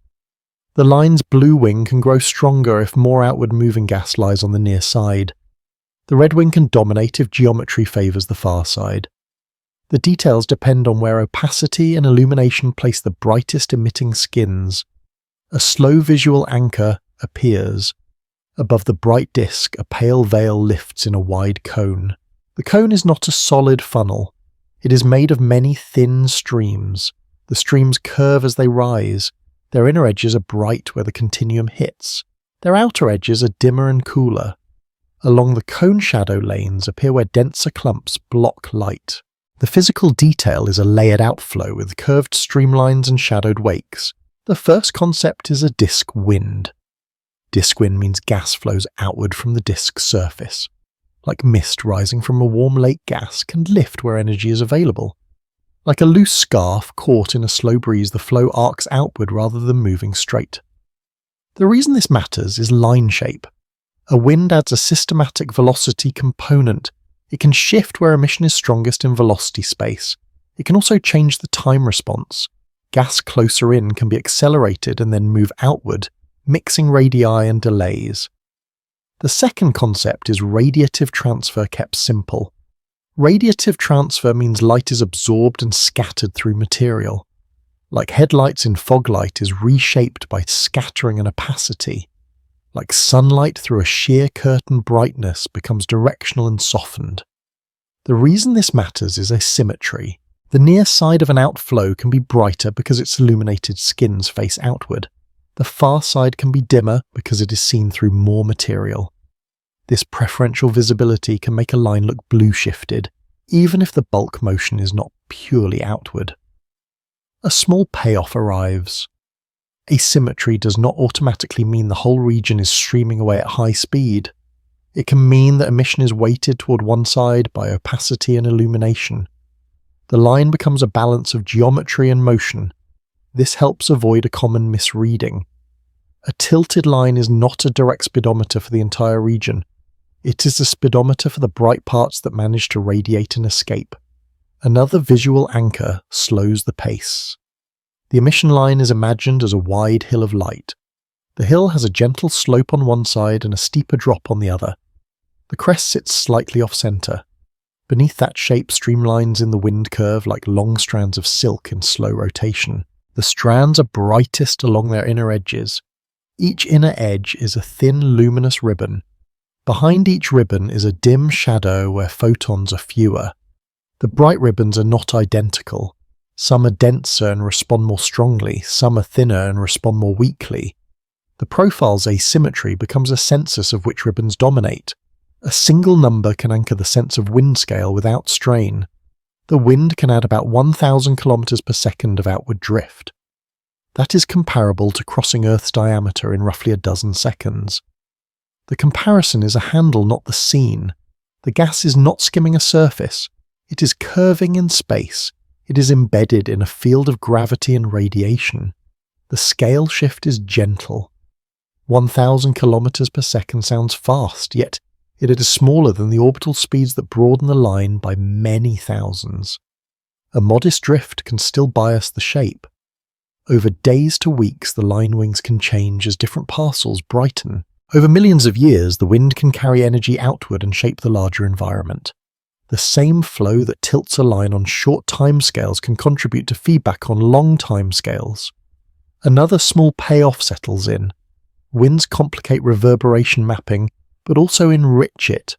The line's blue wing can grow stronger if more outward moving gas lies on the near side. The red wing can dominate if geometry favours the far side. The details depend on where opacity and illumination place the brightest emitting skins. A slow visual anchor appears. Above the bright disk, a pale veil lifts in a wide cone. The cone is not a solid funnel. It is made of many thin streams. The streams curve as they rise. Their inner edges are bright where the continuum hits. Their outer edges are dimmer and cooler. Along the cone shadow lanes appear where denser clumps block light. The physical detail is a layered outflow with curved streamlines and shadowed wakes. The first concept is a disk wind. Disk wind means gas flows outward from the disk's surface. Like mist rising from a warm lake, gas can lift where energy is available. Like a loose scarf caught in a slow breeze, the flow arcs outward rather than moving straight. The reason this matters is line shape. A wind adds a systematic velocity component. It can shift where emission is strongest in velocity space. It can also change the time response. Gas closer in can be accelerated and then move outward, mixing radii and delays. The second concept is radiative transfer kept simple. Radiative transfer means light is absorbed and scattered through material. Like headlights in fog light is reshaped by scattering and opacity. Like sunlight through a sheer curtain, brightness becomes directional and softened. The reason this matters is asymmetry. The near side of an outflow can be brighter because its illuminated skins face outward. The far side can be dimmer because it is seen through more material. This preferential visibility can make a line look blue-shifted, even if the bulk motion is not purely outward. A small payoff arrives. Asymmetry does not automatically mean the whole region is streaming away at high speed. It can mean that emission is weighted toward one side by opacity and illumination. The line becomes a balance of geometry and motion. This helps avoid a common misreading. A tilted line is not a direct speedometer for the entire region. It is a speedometer for the bright parts that manage to radiate and escape. Another visual anchor slows the pace. The emission line is imagined as a wide hill of light. The hill has a gentle slope on one side and a steeper drop on the other. The crest sits slightly off-center. Beneath that shape, streamlines in the wind curve like long strands of silk in slow rotation. The strands are brightest along their inner edges. Each inner edge is a thin, luminous ribbon. Behind each ribbon is a dim shadow where photons are fewer. The bright ribbons are not identical. Some are denser and respond more strongly, some are thinner and respond more weakly. The profile's asymmetry becomes a census of which ribbons dominate. A single number can anchor the sense of wind scale without strain. The wind can add about 1,000 kilometers per second of outward drift. That is comparable to crossing Earth's diameter in roughly a dozen seconds. The comparison is a handle, not the scene. The gas is not skimming a surface. It is curving in space. It is embedded in a field of gravity and radiation. The scale shift is gentle. 1,000 kilometers per second sounds fast, yet it is smaller than the orbital speeds that broaden the line by many thousands. A modest drift can still bias the shape. Over days to weeks, the line wings can change as different parcels brighten. Over millions of years, the wind can carry energy outward and shape the larger environment. The same flow that tilts a line on short timescales can contribute to feedback on long timescales. Another small payoff settles in. Winds complicate reverberation mapping, but also enrich it.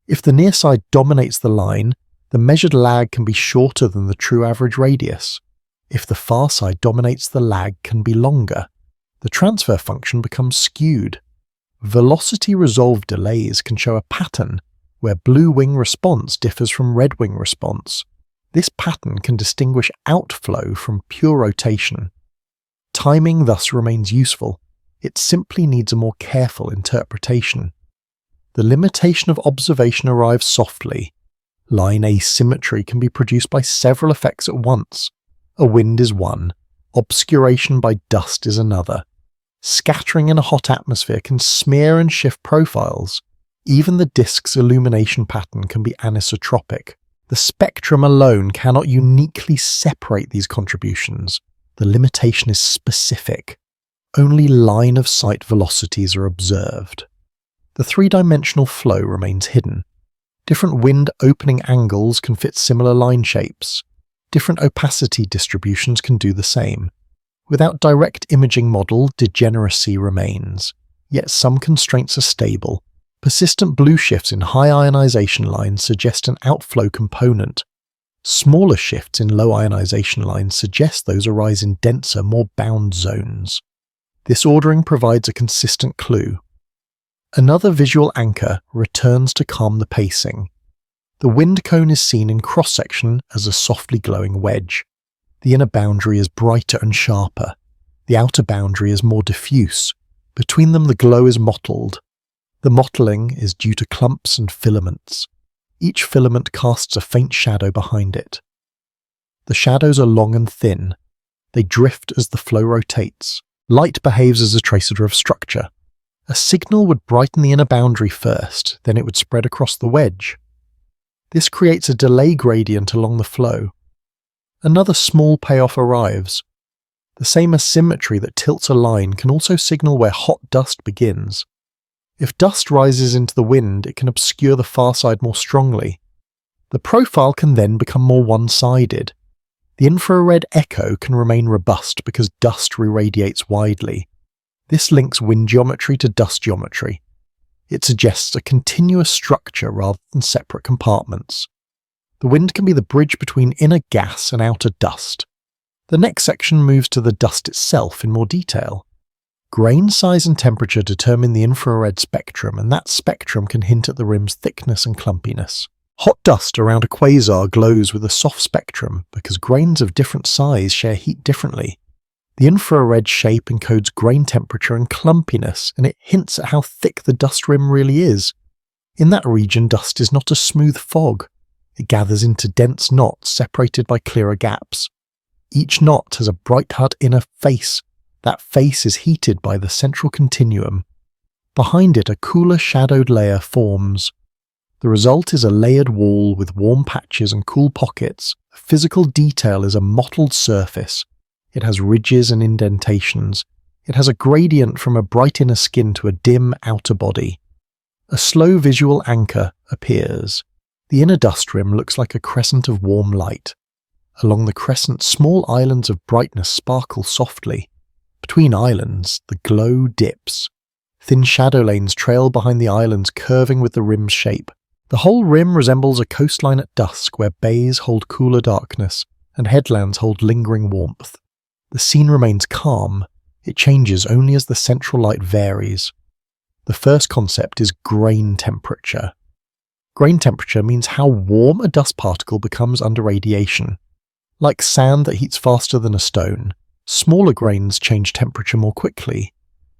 If the near side dominates the line, the measured lag can be shorter than the true average radius. If the far side dominates, the lag can be longer. The transfer function becomes skewed. Velocity-resolved delays can show a pattern where blue wing response differs from red wing response. This pattern can distinguish outflow from pure rotation. Timing thus remains useful. It simply needs a more careful interpretation. The limitation of observation arrives softly. Line asymmetry can be produced by several effects at once. A wind is one. Obscuration by dust is another. Scattering in a hot atmosphere can smear and shift profiles. Even the disk's illumination pattern can be anisotropic. The spectrum alone cannot uniquely separate these contributions. The limitation is specific. Only line-of-sight velocities are observed. The three-dimensional flow remains hidden. Different wind opening angles can fit similar line shapes. Different opacity distributions can do the same. Without direct imaging model, degeneracy remains. Yet some constraints are stable. Persistent blue shifts in high ionization lines suggest an outflow component. Smaller shifts in low ionization lines suggest those arise in denser, more bound zones. This ordering provides a consistent clue. Another visual anchor returns to calm the pacing. The wind cone is seen in cross-section as a softly glowing wedge. The inner boundary is brighter and sharper. The outer boundary is more diffuse. Between them the glow is mottled. The mottling is due to clumps and filaments. Each filament casts a faint shadow behind it. The shadows are long and thin. They drift as the flow rotates. Light behaves as a tracer of structure. A signal would brighten the inner boundary first, then it would spread across the wedge. This creates a delay gradient along the flow. Another small payoff arrives. The same asymmetry that tilts a line can also signal where hot dust begins. If dust rises into the wind, it can obscure the far side more strongly. The profile can then become more one-sided. The infrared echo can remain robust because dust re-radiates widely. This links wind geometry to dust geometry. It suggests a continuous structure rather than separate compartments. The wind can be the bridge between inner gas and outer dust. The next section moves to the dust itself in more detail. Grain size and temperature determine the infrared spectrum, and that spectrum can hint at the rim's thickness and clumpiness. Hot dust around a quasar glows with a soft spectrum because grains of different size share heat differently. The infrared shape encodes grain temperature and clumpiness, and it hints at how thick the dust rim really is. In that region, dust is not a smooth fog. It gathers into dense knots separated by clearer gaps. Each knot has a bright-hot inner face. That face is heated by the central continuum. Behind it, a cooler shadowed layer forms. The result is a layered wall with warm patches and cool pockets. The physical detail is a mottled surface. It has ridges and indentations. It has a gradient from a bright inner skin to a dim outer body. A slow visual anchor appears. The inner dust rim looks like a crescent of warm light. Along the crescent, small islands of brightness sparkle softly. Between islands, the glow dips. Thin shadow lanes trail behind the islands, curving with the rim's shape. The whole rim resembles a coastline at dusk where bays hold cooler darkness and headlands hold lingering warmth. The scene remains calm. It changes only as the central light varies. The first concept is grain temperature. Grain temperature means how warm a dust particle becomes under radiation. Like sand that heats faster than a stone, smaller grains change temperature more quickly.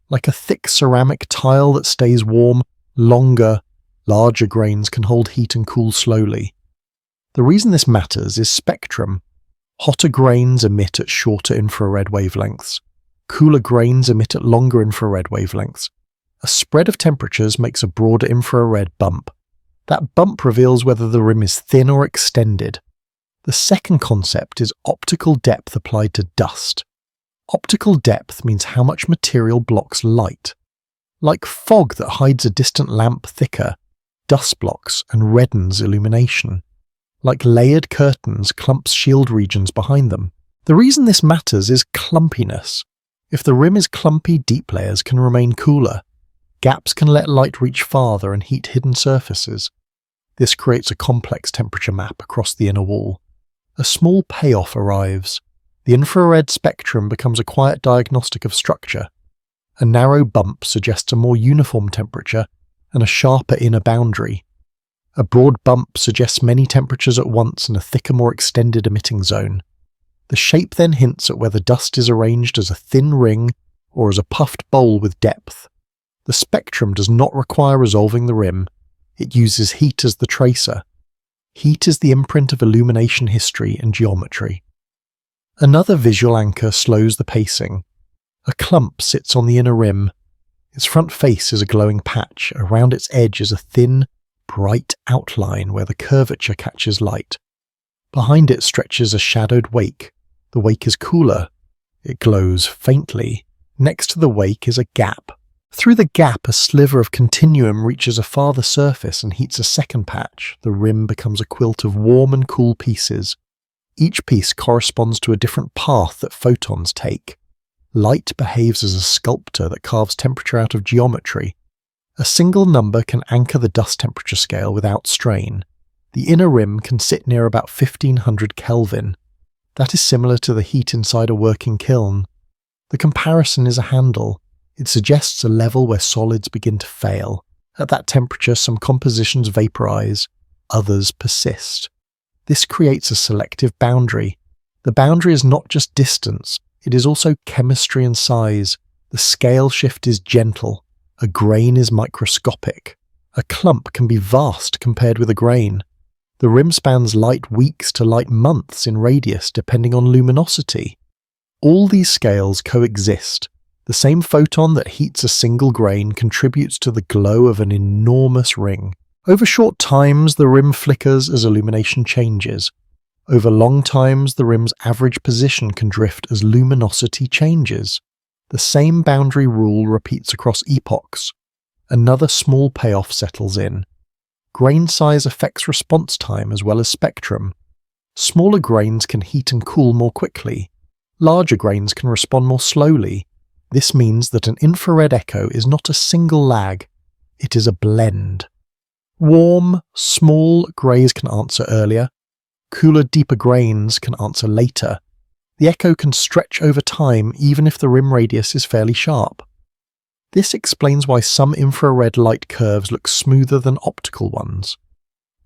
Like a thick ceramic tile that stays warm longer, larger grains can hold heat and cool slowly. The reason this matters is spectrum. Hotter grains emit at shorter infrared wavelengths. Cooler grains emit at longer infrared wavelengths. A spread of temperatures makes a broader infrared bump. That bump reveals whether the rim is thin or extended. The second concept is optical depth applied to dust. Optical depth means how much material blocks light. Like fog that hides a distant lamp thicker, dust blocks and reddens illumination. Like layered curtains, clumps shield regions behind them. The reason this matters is clumpiness. If the rim is clumpy, deep layers can remain cooler. Gaps can let light reach farther and heat hidden surfaces. This creates a complex temperature map across the inner wall. A small payoff arrives. The infrared spectrum becomes a quiet diagnostic of structure. A narrow bump suggests a more uniform temperature and a sharper inner boundary. A broad bump suggests many temperatures at once and a thicker, more extended emitting zone. The shape then hints at whether dust is arranged as a thin ring or as a puffed bowl with depth. The spectrum does not require resolving the rim. It uses heat as the tracer. Heat is the imprint of illumination history and geometry. Another visual anchor slows the pacing. A clump sits on the inner rim. Its front face is a glowing patch. Around its edge is a thin, bright outline where the curvature catches light. Behind it stretches a shadowed wake. The wake is cooler. It glows faintly. Next to the wake is a gap. Through the gap, a sliver of continuum reaches a farther surface and heats a second patch. The rim becomes a quilt of warm and cool pieces. Each piece corresponds to a different path that photons take. Light behaves as a sculptor that carves temperature out of geometry. A single number can anchor the dust temperature scale without strain. The inner rim can sit near about 1500 Kelvin. That is similar to the heat inside a working kiln. The comparison is a handle. It suggests a level where solids begin to fail. At that temperature, some compositions vaporize, others persist. This creates a selective boundary. The boundary is not just distance, it is also chemistry and size. The scale shift is gentle. A grain is microscopic. A clump can be vast compared with a grain. The rim spans light weeks to light months in radius depending on luminosity. All these scales coexist. The same photon that heats a single grain contributes to the glow of an enormous ring. Over short times, the rim flickers as illumination changes. Over long times, the rim's average position can drift as luminosity changes. The same boundary rule repeats across epochs. Another small payoff settles in. Grain size affects response time as well as spectrum. Smaller grains can heat and cool more quickly. Larger grains can respond more slowly. This means that an infrared echo is not a single lag, it is a blend. Warm, small grays can answer earlier. Cooler, deeper grains can answer later. The echo can stretch over time even if the rim radius is fairly sharp. This explains why some infrared light curves look smoother than optical ones.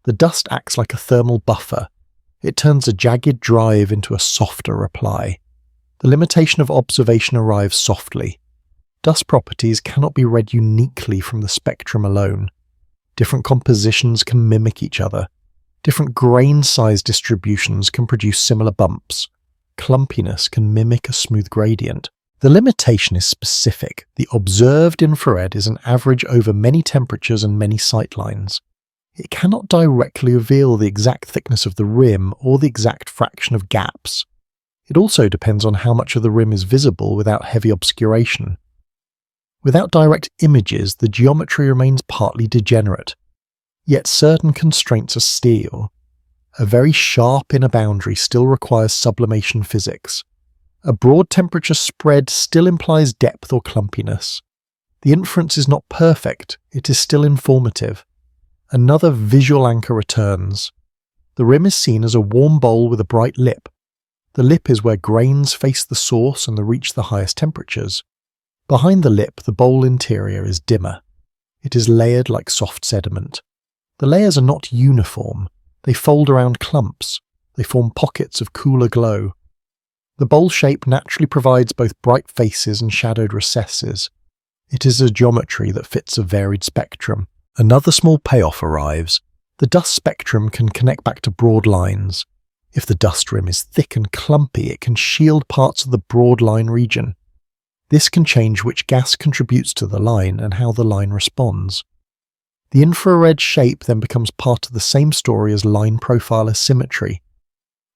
The dust acts like a thermal buffer. It turns a jagged drive into a softer reply. The limitation of observation arrives softly. Dust properties cannot be read uniquely from the spectrum alone. Different compositions can mimic each other. Different grain size distributions can produce similar bumps. Clumpiness can mimic a smooth gradient. The limitation is specific. The observed infrared is an average over many temperatures and many sightlines. It cannot directly reveal the exact thickness of the rim or the exact fraction of gaps. It also depends on how much of the rim is visible without heavy obscuration. Without direct images, the geometry remains partly degenerate. Yet certain constraints are steel. A very sharp inner boundary still requires sublimation physics. A broad temperature spread still implies depth or clumpiness. The inference is not perfect, it is still informative. Another visual anchor returns. The rim is seen as a warm bowl with a bright lip. The lip is where grains face the source and reach the highest temperatures. Behind the lip, the bowl interior is dimmer. It is layered like soft sediment. The layers are not uniform. They fold around clumps. They form pockets of cooler glow. The bowl shape naturally provides both bright faces and shadowed recesses. It is a geometry that fits a varied spectrum. Another small payoff arrives. The dust spectrum can connect back to broad lines. If the dust rim is thick and clumpy, it can shield parts of the broad line region. This can change which gas contributes to the line and how the line responds. The infrared shape then becomes part of the same story as line profile asymmetry.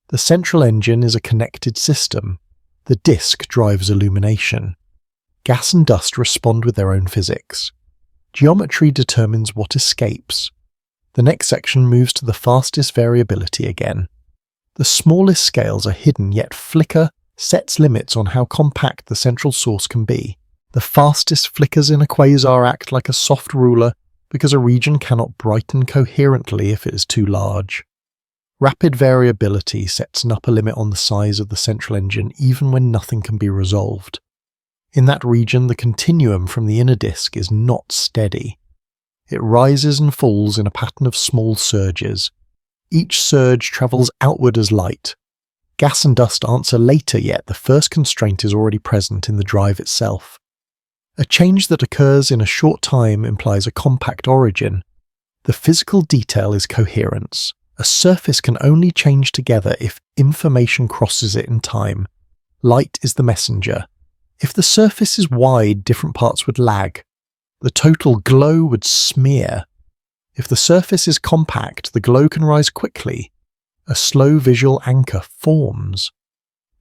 The central engine is a connected system. The disk drives illumination. Gas and dust respond with their own physics. Geometry determines what escapes. The next section moves to the fastest variability again. The smallest scales are hidden, yet flicker sets limits on how compact the central source can be. The fastest flickers in a quasar act like a soft ruler because a region cannot brighten coherently if it is too large. Rapid variability sets an upper limit on the size of the central engine even when nothing can be resolved. In that region, the continuum from the inner disk is not steady. It rises and falls in a pattern of small surges. Each surge travels outward as light. Gas and dust answer later, yet the first constraint is already present in the drive itself. A change that occurs in a short time implies a compact origin. The physical detail is coherence. A surface can only change together if information crosses it in time. Light is the messenger. If the surface is wide, different parts would lag. The total glow would smear. If the surface is compact, the glow can rise quickly. A slow visual anchor forms.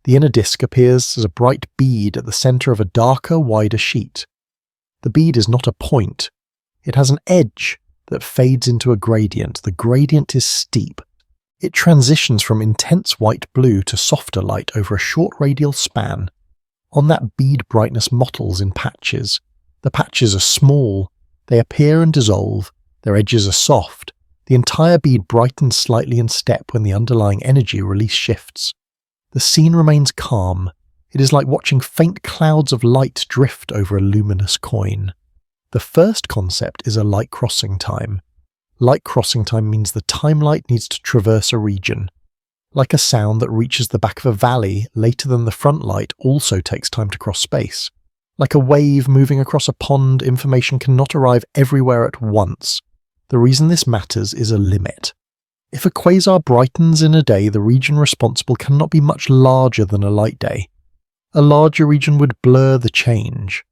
The inner disk appears as a bright bead at the center of a darker, wider sheet. The bead is not a point. It has an edge that fades into a gradient. The gradient is steep. It transitions from intense white blue to softer light over a short radial span. On that bead, brightness mottles in patches. The patches are small. They appear and dissolve. Their edges are soft. The entire bead brightens slightly in step when the underlying energy release shifts. The scene remains calm. It is like watching faint clouds of light drift over a luminous coin. The first concept is a light crossing time. Light crossing time means the time light needs to traverse a region. Like a sound that reaches the back of a valley later than the front light also takes time to cross space. Like a wave moving across a pond, information cannot arrive everywhere at once. The reason this matters is a limit. If a quasar brightens in a day, the region responsible cannot be much larger than a light day. A larger region would blur the change.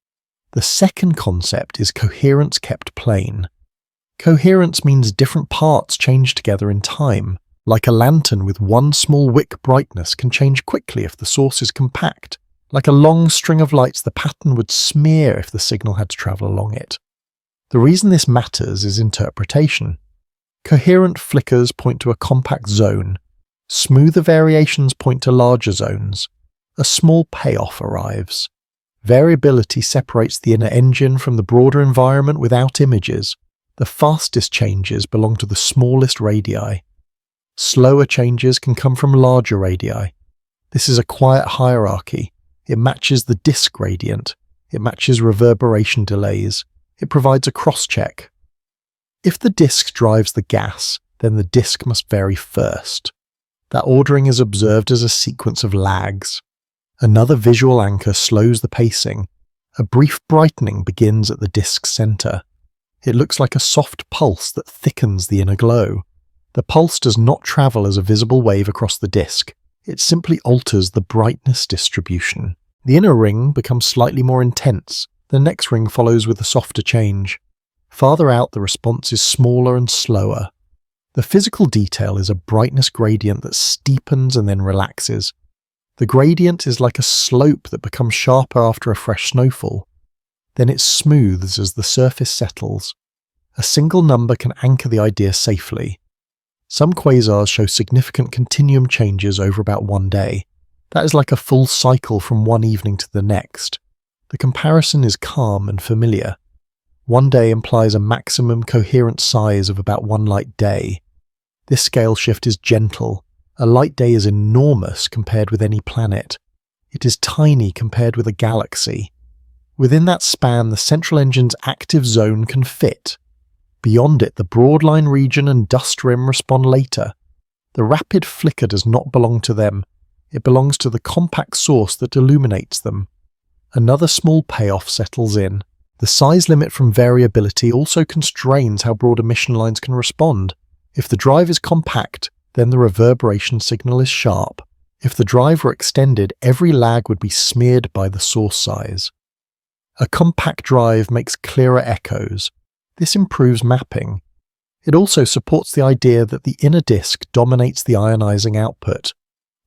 The second concept is coherence kept plain. Coherence means different parts change together in time. Like a lantern with one small wick, brightness can change quickly if the source is compact. Like a long string of lights, the pattern would smear if the signal had to travel along it. The reason this matters is interpretation. Coherent flickers point to a compact zone. Smoother variations point to larger zones. A small payoff arrives. Variability separates the inner engine from the broader environment without images. The fastest changes belong to the smallest radii. Slower changes can come from larger radii. This is a quiet hierarchy. It matches the disk gradient. It matches reverberation delays. It provides a cross-check. If the disk drives the gas, then the disk must vary first. That ordering is observed as a sequence of lags. Another visual anchor slows the pacing. A brief brightening begins at the disk's center. It looks like a soft pulse that thickens the inner glow. The pulse does not travel as a visible wave across the disk. It simply alters the brightness distribution. The inner ring becomes slightly more intense. The next ring follows with a softer change. Farther out, the response is smaller and slower. The physical detail is a brightness gradient that steepens and then relaxes. The gradient is like a slope that becomes sharper after a fresh snowfall. Then it smooths as the surface settles. A single number can anchor the idea safely. Some quasars show significant continuum changes over about one day. That is like a full cycle from one evening to the next. The comparison is calm and familiar. One day implies a maximum coherent size of about one light day. This scale shift is gentle. A light day is enormous compared with any planet. It is tiny compared with a galaxy. Within that span, the central engine's active zone can fit. Beyond it, the broadline region and dust rim respond later. The rapid flicker does not belong to them. It belongs to the compact source that illuminates them. Another small payoff settles in. The size limit from variability also constrains how broad emission lines can respond. If the drive is compact, then the reverberation signal is sharp. If the drive were extended, every lag would be smeared by the source size. A compact drive makes clearer echoes. This improves mapping. It also supports the idea that the inner disk dominates the ionizing output.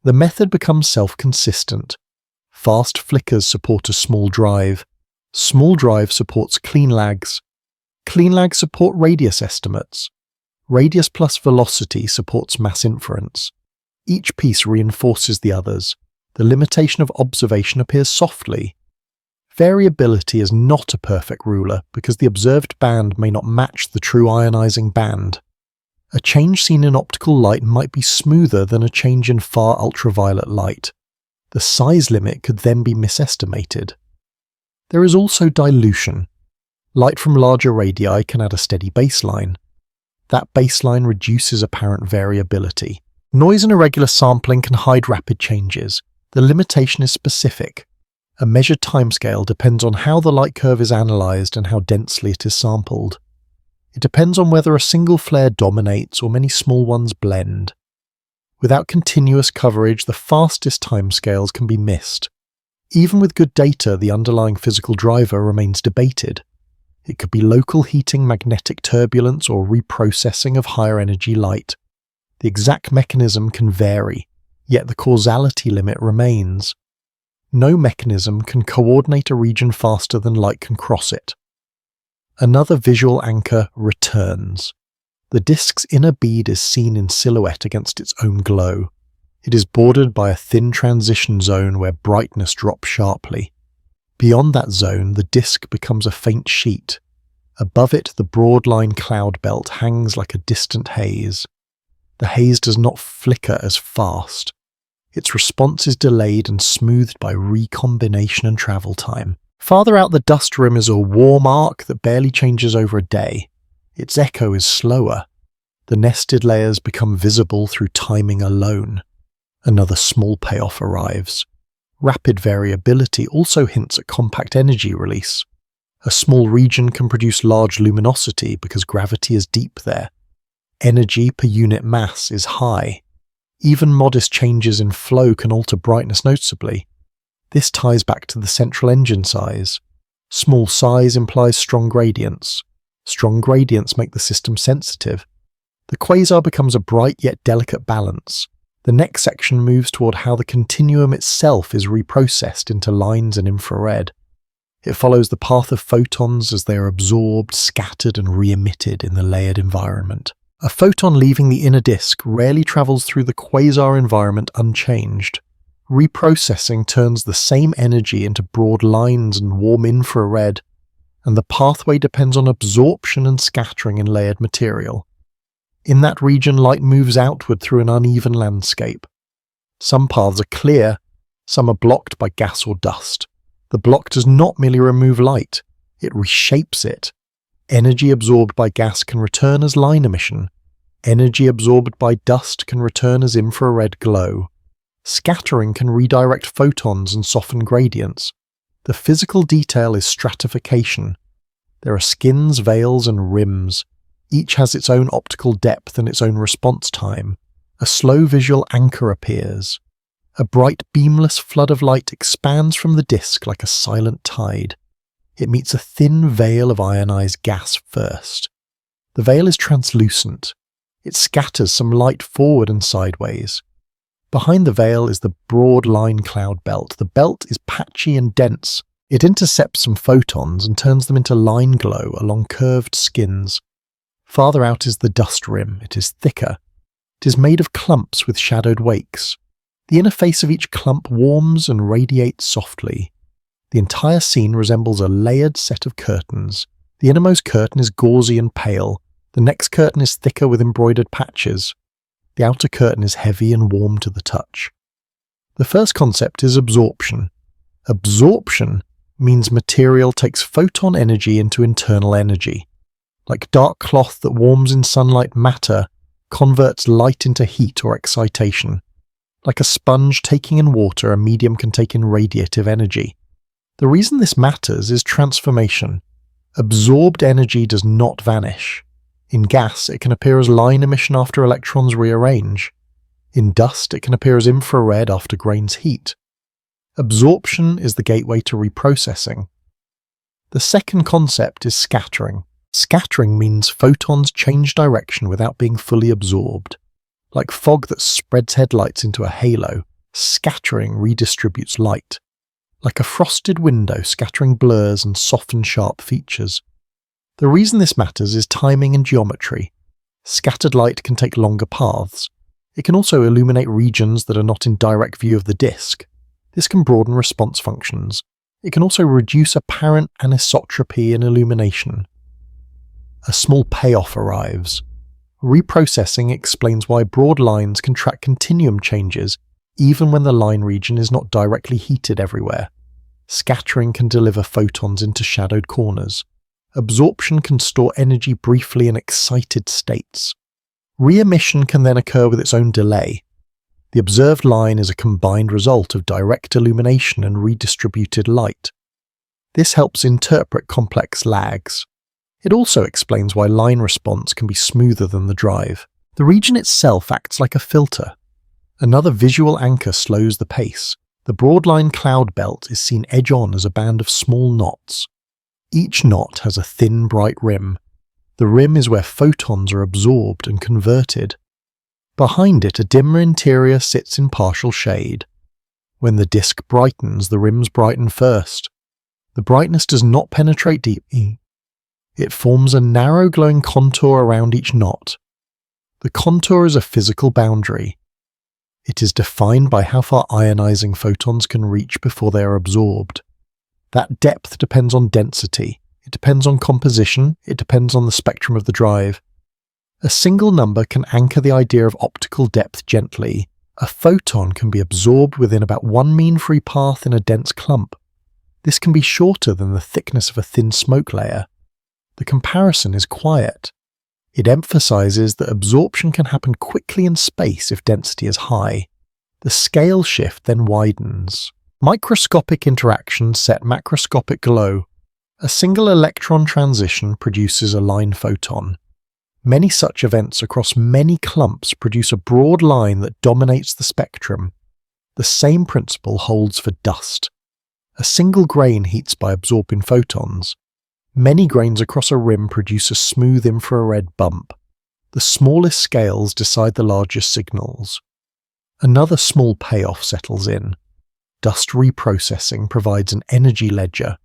The method becomes self-consistent. Fast flickers support a small drive. Small drive supports clean lags. Clean lags support radius estimates. Radius plus velocity supports mass inference. Each piece reinforces the others. The limitation of observation appears softly. Variability is not a perfect ruler because the observed band may not match the true ionizing band. A change seen in optical light might be smoother than a change in far ultraviolet light. The size limit could then be misestimated. There is also dilution. Light from larger radii can add a steady baseline. That baseline reduces apparent variability. Noise and irregular sampling can hide rapid changes. The limitation is specific. A measured timescale depends on how the light curve is analysed and how densely it is sampled. It depends on whether a single flare dominates or many small ones blend. Without continuous coverage, the fastest timescales can be missed. Even with good data, the underlying physical driver remains debated. It could be local heating, magnetic turbulence, or reprocessing of higher energy light. The exact mechanism can vary, yet the causality limit remains. No mechanism can coordinate a region faster than light can cross it. Another visual anchor returns. The disk's inner bead is seen in silhouette against its own glow. It is bordered by a thin transition zone where brightness drops sharply. Beyond that zone, the disk becomes a faint sheet. Above it, the broad line cloud belt hangs like a distant haze. The haze does not flicker as fast. Its response is delayed and smoothed by recombination and travel time. Farther out, the dust rim is a warm arc that barely changes over a day. Its echo is slower. The nested layers become visible through timing alone. Another small payoff arrives. Rapid variability also hints at compact energy release. A small region can produce large luminosity because gravity is deep there. Energy per unit mass is high. Even modest changes in flow can alter brightness noticeably. This ties back to the central engine size. Small size implies strong gradients. Strong gradients make the system sensitive. The quasar becomes a bright yet delicate balance. The next section moves toward how the continuum itself is reprocessed into lines and infrared. It follows the path of photons as they are absorbed, scattered, and re-emitted in the layered environment. A photon leaving the inner disk rarely travels through the quasar environment unchanged. Reprocessing turns the same energy into broad lines and warm infrared, and the pathway depends on absorption and scattering in layered material. In that region, light moves outward through an uneven landscape. Some paths are clear, some are blocked by gas or dust. The block does not merely remove light, it reshapes it. Energy absorbed by gas can return as line emission. Energy absorbed by dust can return as infrared glow. Scattering can redirect photons and soften gradients. The physical detail is stratification. There are skins, veils, and rims. Each has its own optical depth and its own response time. A slow visual anchor appears. A bright, beamless flood of light expands from the disk like a silent tide. It meets a thin veil of ionized gas first. The veil is translucent. It scatters some light forward and sideways. Behind the veil is the broad line cloud belt. The belt is patchy and dense. It intercepts some photons and turns them into line glow along curved skins. Farther out is the dust rim. It is thicker. It is made of clumps with shadowed wakes. The inner face of each clump warms and radiates softly. The entire scene resembles a layered set of curtains. The innermost curtain is gauzy and pale. The next curtain is thicker with embroidered patches. The outer curtain is heavy and warm to the touch. The first concept is absorption. Absorption means material takes photon energy into internal energy. Like dark cloth that warms in sunlight, matter converts light into heat or excitation. Like a sponge taking in water, a medium can take in radiative energy. The reason this matters is transformation. Absorbed energy does not vanish. In gas, it can appear as line emission after electrons rearrange. In dust, it can appear as infrared after grains heat. Absorption is the gateway to reprocessing. The second concept is scattering. Scattering means photons change direction without being fully absorbed. Like fog that spreads headlights into a halo, scattering redistributes light. Like a frosted window, scattering blurs and softens sharp features. The reason this matters is timing and geometry. Scattered light can take longer paths. It can also illuminate regions that are not in direct view of the disk. This can broaden response functions. It can also reduce apparent anisotropy in illumination. A small payoff arrives. Reprocessing explains why broad lines can track continuum changes even when the line region is not directly heated everywhere. Scattering can deliver photons into shadowed corners. Absorption can store energy briefly in excited states. Re-emission can then occur with its own delay. The observed line is a combined result of direct illumination and redistributed light. This helps interpret complex lags. It also explains why line response can be smoother than the drive. The region itself acts like a filter. Another visual anchor slows the pace. The broadline cloud belt is seen edge-on as a band of small knots. Each knot has a thin, bright rim. The rim is where photons are absorbed and converted. Behind it, a dimmer interior sits in partial shade. When the disk brightens, the rims brighten first. The brightness does not penetrate deeply. It forms a narrow glowing contour around each knot. The contour is a physical boundary. It is defined by how far ionizing photons can reach before they are absorbed. That depth depends on density, it depends on composition, it depends on the spectrum of the drive. A single number can anchor the idea of optical depth gently. A photon can be absorbed within about one mean free path in a dense clump. This can be shorter than the thickness of a thin smoke layer. The comparison is quiet. It emphasizes that absorption can happen quickly in space if density is high. The scale shift then widens. Microscopic interactions set macroscopic glow. A single electron transition produces a line photon. Many such events across many clumps produce a broad line that dominates the spectrum. The same principle holds for dust. A single grain heats by absorbing photons. Many grains across a rim produce a smooth infrared bump. The smallest scales decide the largest signals. Another small payoff settles in. Dust reprocessing provides an energy ledger.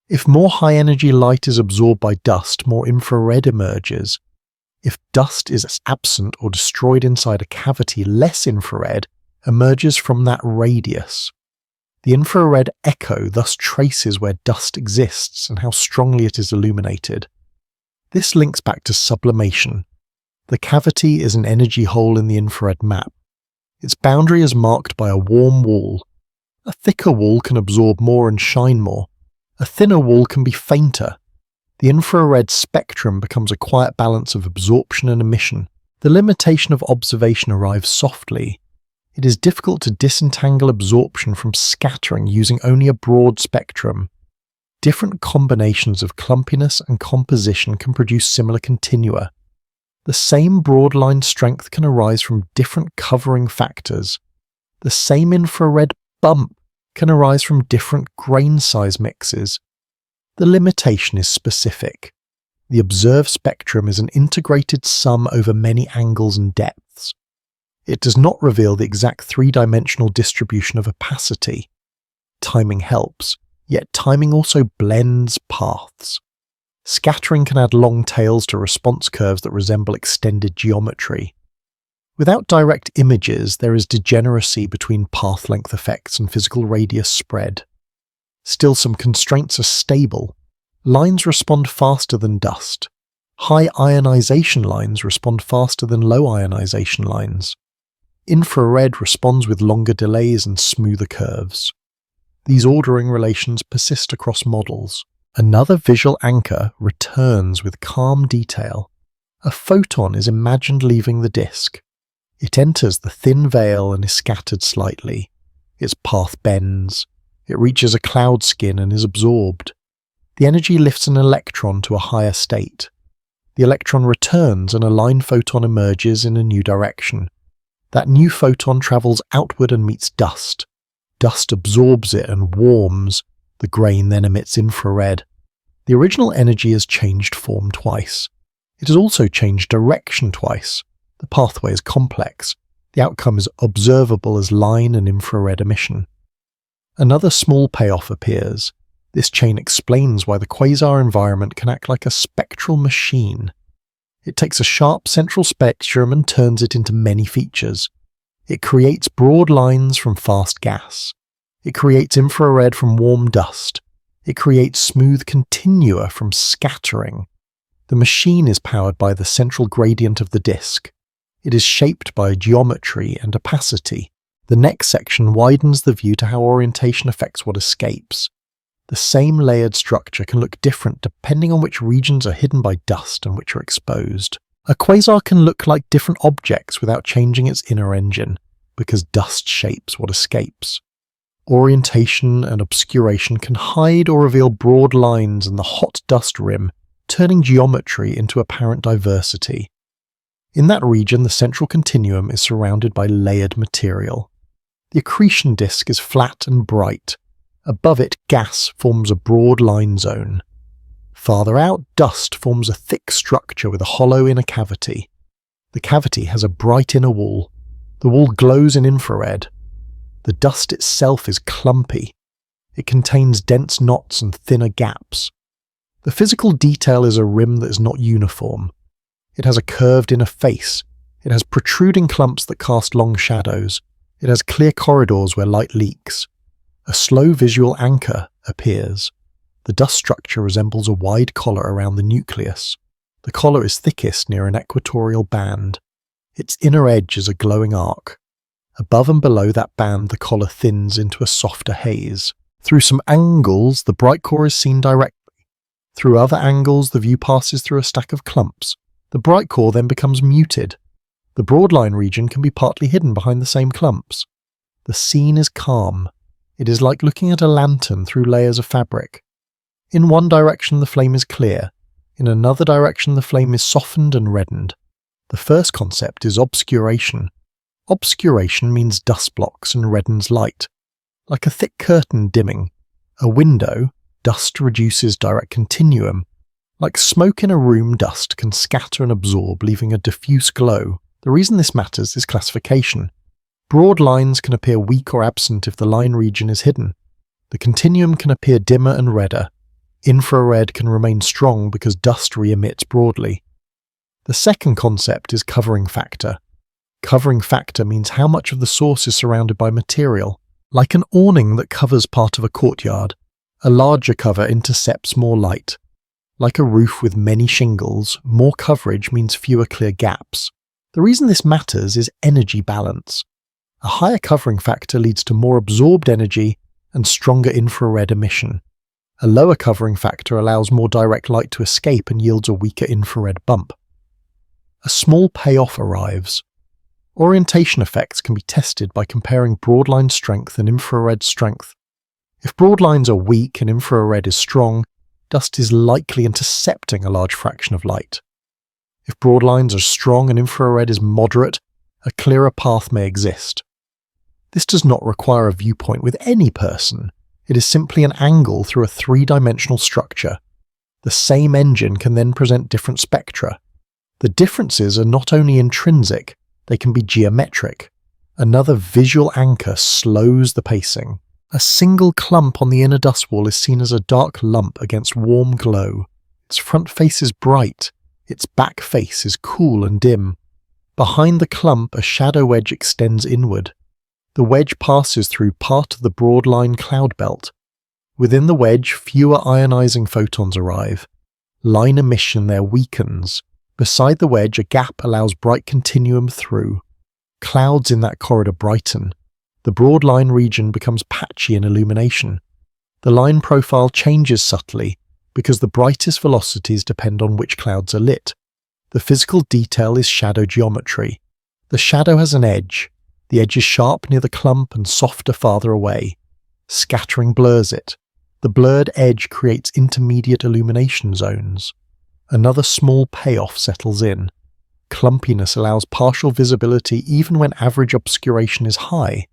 If more high-energy light is absorbed by dust, more infrared emerges. If dust is absent or destroyed inside a cavity, less infrared emerges from that radius. The infrared echo thus traces where dust exists and how strongly it is illuminated. This links back to sublimation. The cavity is an energy hole in the infrared map. Its boundary is marked by a warm wall. A thicker wall can absorb more and shine more. A thinner wall can be fainter. The infrared spectrum becomes a quiet balance of absorption and emission. The limitation of observation arrives softly. It is difficult to disentangle absorption from scattering using only a broad spectrum. Different combinations of clumpiness and composition can produce similar continua. The same broad line strength can arise from different covering factors. The same infrared bump can arise from different grain size mixes. The limitation is specific. The observed spectrum is an integrated sum over many angles and depths. It does not reveal the exact three-dimensional distribution of opacity. Timing helps, yet timing also blends paths. Scattering can add long tails to response curves that resemble extended geometry. Without direct images, there is degeneracy between path length effects and physical radius spread. Still, some constraints are stable. Lines respond faster than dust. High ionization lines respond faster than low ionization lines. Infrared responds with longer delays and smoother curves. These ordering relations persist across models. Another visual anchor returns with calm detail. A photon is imagined leaving the disk. It enters the thin veil and is scattered slightly. Its path bends. It reaches a cloud skin and is absorbed. The energy lifts an electron to a higher state. The electron returns and a line photon emerges in a new direction. That new photon travels outward and meets dust. Dust absorbs it and warms. The grain then emits infrared. The original energy has changed form twice. It has also changed direction twice. The pathway is complex. The outcome is observable as line and infrared emission. Another small payoff appears. This chain explains why the quasar environment can act like a spectral machine. It takes a sharp central spectrum and turns it into many features. It creates broad lines from fast gas. It creates infrared from warm dust. It creates smooth continua from scattering. The machine is powered by the central gradient of the disk. It is shaped by geometry and opacity. The next section widens the view to how orientation affects what escapes. The same layered structure can look different depending on which regions are hidden by dust and which are exposed. A quasar can look like different objects without changing its inner engine, because dust shapes what escapes. Orientation and obscuration can hide or reveal broad lines in the hot dust rim, turning geometry into apparent diversity. In that region, the central continuum is surrounded by layered material. The accretion disk is flat and bright. Above it, gas forms a broad line zone. Farther out, dust forms a thick structure with a hollow inner cavity. The cavity has a bright inner wall. The wall glows in infrared. The dust itself is clumpy. It contains dense knots and thinner gaps. The physical detail is a rim that is not uniform. It has a curved inner face. It has protruding clumps that cast long shadows. It has clear corridors where light leaks. A slow visual anchor appears. The dust structure resembles a wide collar around the nucleus. The collar is thickest near an equatorial band. Its inner edge is a glowing arc. Above and below that band, the collar thins into a softer haze. Through some angles, the bright core is seen directly. Through other angles, the view passes through a stack of clumps. The bright core then becomes muted. The broadline region can be partly hidden behind the same clumps. The scene is calm. It is like looking at a lantern through layers of fabric. In one direction, the flame is clear. In another direction, the flame is softened and reddened. The first concept is obscuration. Obscuration means dust blocks and reddens light. Like a thick curtain dimming. A window, dust reduces direct continuum. Like smoke in a room, dust can scatter and absorb, leaving a diffuse glow. The reason this matters is classification. Broad lines can appear weak or absent if the line region is hidden. The continuum can appear dimmer and redder. Infrared can remain strong because dust re-emits broadly. The second concept is covering factor. Covering factor means how much of the source is surrounded by material. Like an awning that covers part of a courtyard, a larger cover intercepts more light. Like a roof with many shingles, more coverage means fewer clear gaps. The reason this matters is energy balance. A higher covering factor leads to more absorbed energy and stronger infrared emission. A lower covering factor allows more direct light to escape and yields a weaker infrared bump. A small payoff arrives. Orientation effects can be tested by comparing broadline strength and infrared strength. If broadlines are weak and infrared is strong, dust is likely intercepting a large fraction of light. If broadlines are strong and infrared is moderate, a clearer path may exist. This does not require a viewpoint with any person. It is simply an angle through a three-dimensional structure. The same engine can then present different spectra. The differences are not only intrinsic, they can be geometric. Another visual anchor slows the pacing. A single clump on the inner dust wall is seen as a dark lump against warm glow. Its front face is bright. Its back face is cool and dim. Behind the clump, a shadow wedge extends inward. The wedge passes through part of the broadline cloud belt. Within the wedge, fewer ionizing photons arrive. Line emission there weakens. Beside the wedge, a gap allows bright continuum through. Clouds in that corridor brighten. The broadline region becomes patchy in illumination. The line profile changes subtly because the brightest velocities depend on which clouds are lit. The physical detail is shadow geometry. The shadow has an edge. The edge is sharp near the clump and softer farther away. Scattering blurs it. The blurred edge creates intermediate illumination zones. Another small payoff settles in. Clumpiness allows partial visibility even when average obscuration is high.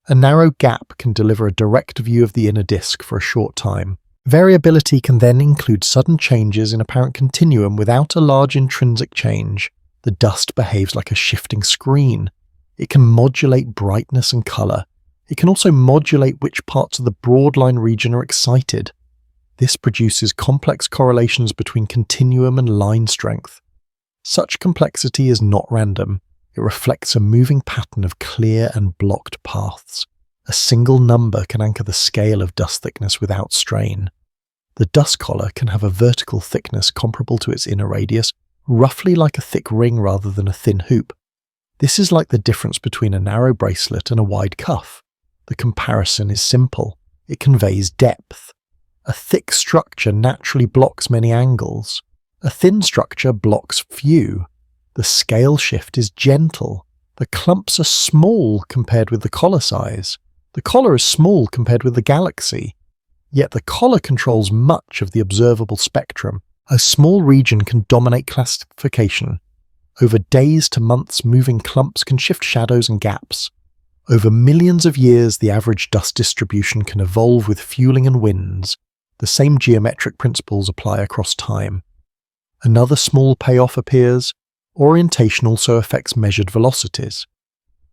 A narrow gap can deliver a direct view of the inner disk for a short time. Variability can then include sudden changes in apparent continuum without a large intrinsic change. The dust behaves like a shifting screen. It can modulate brightness and color. It can also modulate which parts of the broadline region are excited. This produces complex correlations between continuum and line strength. Such complexity is not random. It reflects a moving pattern of clear and blocked paths. A single number can anchor the scale of dust thickness without strain. The dust collar can have a vertical thickness comparable to its inner radius, roughly like a thick ring rather than a thin hoop. This is like the difference between a narrow bracelet and a wide cuff. The comparison is simple. It conveys depth. A thick structure naturally blocks many angles. A thin structure blocks few. The scale shift is gentle. The clumps are small compared with the collar size. The collar is small compared with the galaxy. Yet the collar controls much of the observable spectrum. A small region can dominate classification. Over days to months, moving clumps can shift shadows and gaps. Over millions of years, the average dust distribution can evolve with fueling and winds. The same geometric principles apply across time. Another small payoff appears. Orientation also affects measured velocities.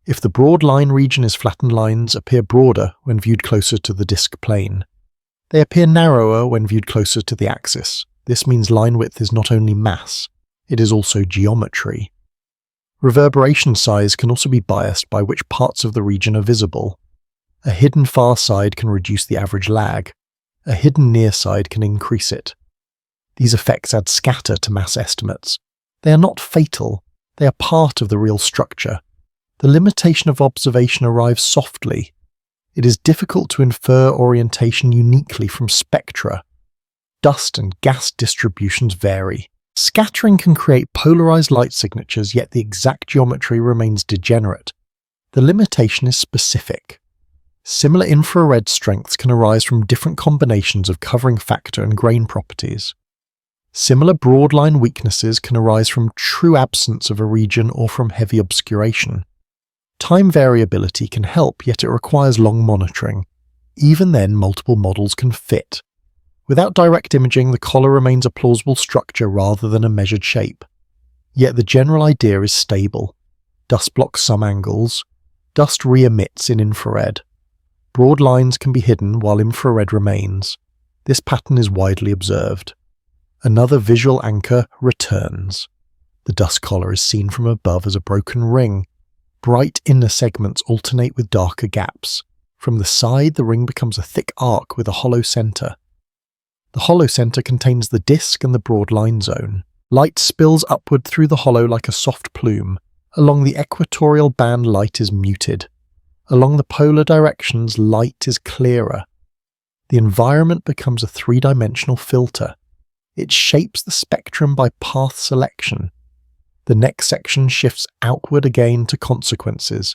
If the broad line region is flattened, lines appear broader when viewed closer to the disk plane. They appear narrower when viewed closer to the axis. This means line width is not only mass, it is also geometry. Reverberation size can also be biased by which parts of the region are visible. A hidden far side can reduce the average lag. A hidden near side can increase it. These effects add scatter to mass estimates. They are not fatal, they are part of the real structure. The limitation of observation arrives softly. It is difficult to infer orientation uniquely from spectra. Dust and gas distributions vary. Scattering can create polarized light signatures, yet the exact geometry remains degenerate. The limitation is specific. Similar infrared strengths can arise from different combinations of covering factor and grain properties. Similar broadline weaknesses can arise from true absence of a region or from heavy obscuration. Time variability can help, yet it requires long monitoring. Even then, multiple models can fit. Without direct imaging, the collar remains a plausible structure rather than a measured shape. Yet the general idea is stable. Dust blocks some angles. Dust re-emits in infrared. Broad lines can be hidden while infrared remains. This pattern is widely observed. Another visual anchor returns. The dust collar is seen from above as a broken ring. Bright inner segments alternate with darker gaps. From the side, the ring becomes a thick arc with a hollow center. The hollow center contains the disk and the broad line zone. Light spills upward through the hollow like a soft plume. Along the equatorial band, light is muted. Along the polar directions, light is clearer. The environment becomes a three-dimensional filter. It shapes the spectrum by path selection. The next section shifts outward again to consequences.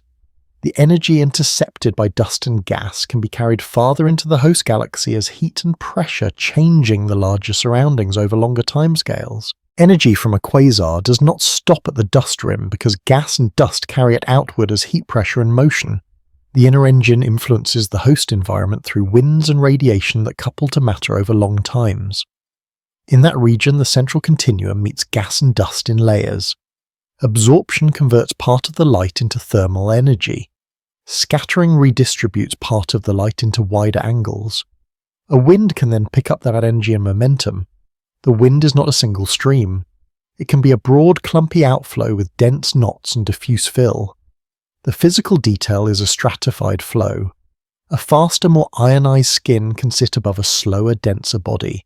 The energy intercepted by dust and gas can be carried farther into the host galaxy as heat and pressure changing the larger surroundings over longer timescales. Energy from a quasar does not stop at the dust rim because gas and dust carry it outward as heat pressure and motion. The inner engine influences the host environment through winds and radiation that couple to matter over long times. In that region, the central continuum meets gas and dust in layers. Absorption converts part of the light into thermal energy. Scattering redistributes part of the light into wider angles. A wind can then pick up that energy and momentum. The wind is not a single stream. It can be a broad, clumpy outflow with dense knots and diffuse fill. The physical detail is a stratified flow. A faster, more ionized skin can sit above a slower, denser body.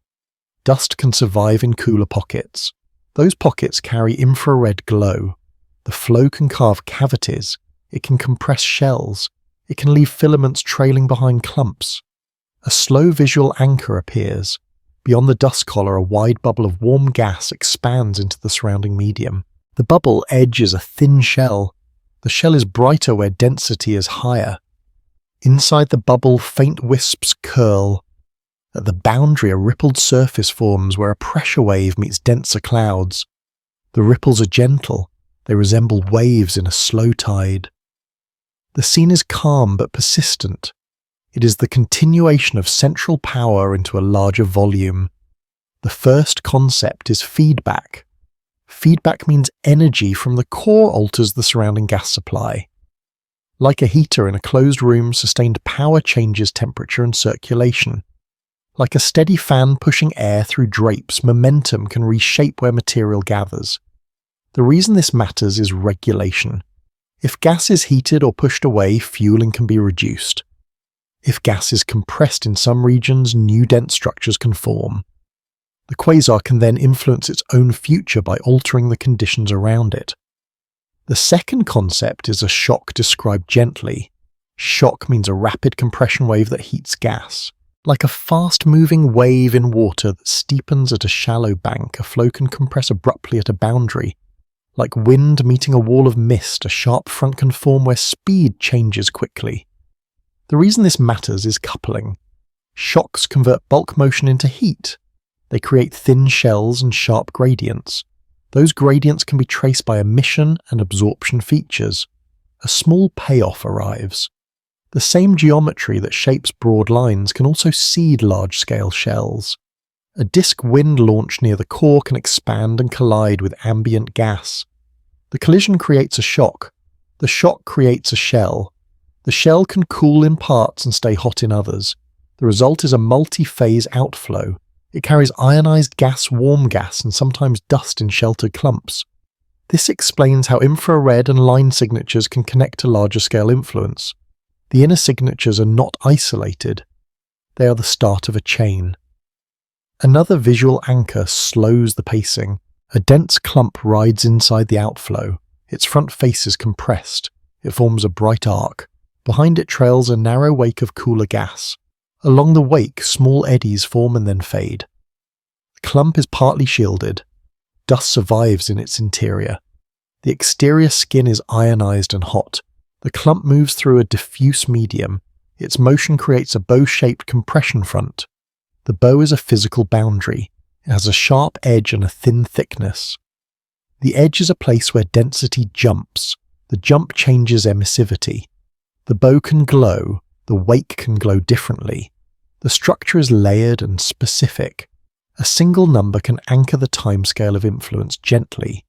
Dust can survive in cooler pockets. Those pockets carry infrared glow. The flow can carve cavities. It can compress shells. It can leave filaments trailing behind clumps. A slow visual anchor appears. Beyond the dust collar, a wide bubble of warm gas expands into the surrounding medium. The bubble edge is a thin shell. The shell is brighter where density is higher. Inside the bubble, faint wisps curl. At the boundary, a rippled surface forms where a pressure wave meets denser clouds. The ripples are gentle. They resemble waves in a slow tide. The scene is calm but persistent. It is the continuation of central power into a larger volume. The first concept is feedback. Feedback means energy from the core alters the surrounding gas supply. Like a heater in a closed room, sustained power changes temperature and circulation. Like a steady fan pushing air through drapes, momentum can reshape where material gathers. The reason this matters is regulation. If gas is heated or pushed away, fueling can be reduced. If gas is compressed in some regions, new dense structures can form. The quasar can then influence its own future by altering the conditions around it. The second concept is a shock described gently. Shock means a rapid compression wave that heats gas. Like a fast-moving wave in water that steepens at a shallow bank, a flow can compress abruptly at a boundary. Like wind meeting a wall of mist, a sharp front can form where speed changes quickly. The reason this matters is coupling. Shocks convert bulk motion into heat. They create thin shells and sharp gradients. Those gradients can be traced by emission and absorption features. A small payoff arrives. The same geometry that shapes broad lines can also seed large-scale shells. A disk wind launched near the core can expand and collide with ambient gas. The collision creates a shock. The shock creates a shell. The shell can cool in parts and stay hot in others. The The result is a multi-phase outflow. It carries ionized gas, warm gas, and sometimes dust in sheltered clumps. This explains how infrared and line signatures can connect to larger-scale influence. The inner signatures are not isolated. They are the start of a chain. Another visual anchor slows the pacing. A dense clump rides inside the outflow. Its front face is compressed. It forms a bright arc. Behind it trails a narrow wake of cooler gas. Along the wake, small eddies form and then fade. The clump is partly shielded. Dust survives in its interior. The exterior skin is ionized and hot. The clump moves through a diffuse medium. Its motion creates a bow-shaped compression front. The bow is a physical boundary. It has a sharp edge and a thin thickness. The edge is a place where density jumps. The jump changes emissivity. The bow can glow. The wake can glow differently. The structure is layered and specific. A single number can anchor the timescale of influence gently.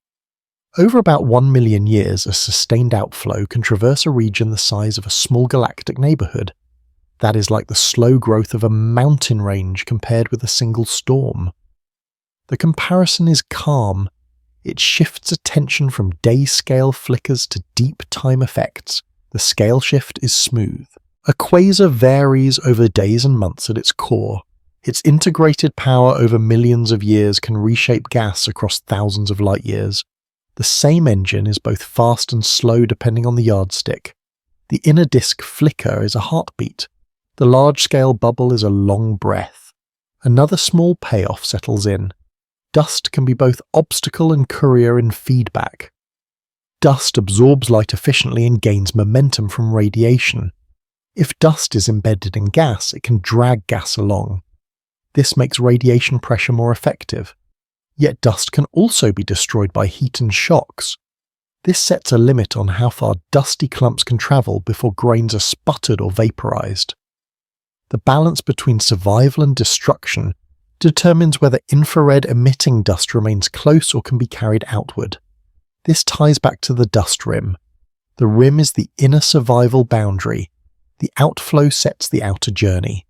Over about 1 million years, a sustained outflow can traverse a region the size of a small galactic neighborhood. That is like the slow growth of a mountain range compared with a single storm. The comparison is calm. It shifts attention from day-scale flickers to deep time effects. The scale shift is smooth. A quasar varies over days and months at its core. Its integrated power over millions of years can reshape gas across thousands of light years. The same engine is both fast and slow depending on the yardstick. The inner disk flicker is a heartbeat. The large-scale bubble is a long breath. Another small payoff settles in. Dust can be both obstacle and courier in feedback. Dust absorbs light efficiently and gains momentum from radiation. If dust is embedded in gas, it can drag gas along. This makes radiation pressure more effective. Yet dust can also be destroyed by heat and shocks. This sets a limit on how far dusty clumps can travel before grains are sputtered or vaporized. The balance between survival and destruction determines whether infrared emitting dust remains close or can be carried outward. This ties back to the dust rim. The rim is the inner survival boundary. The outflow sets the outer journey.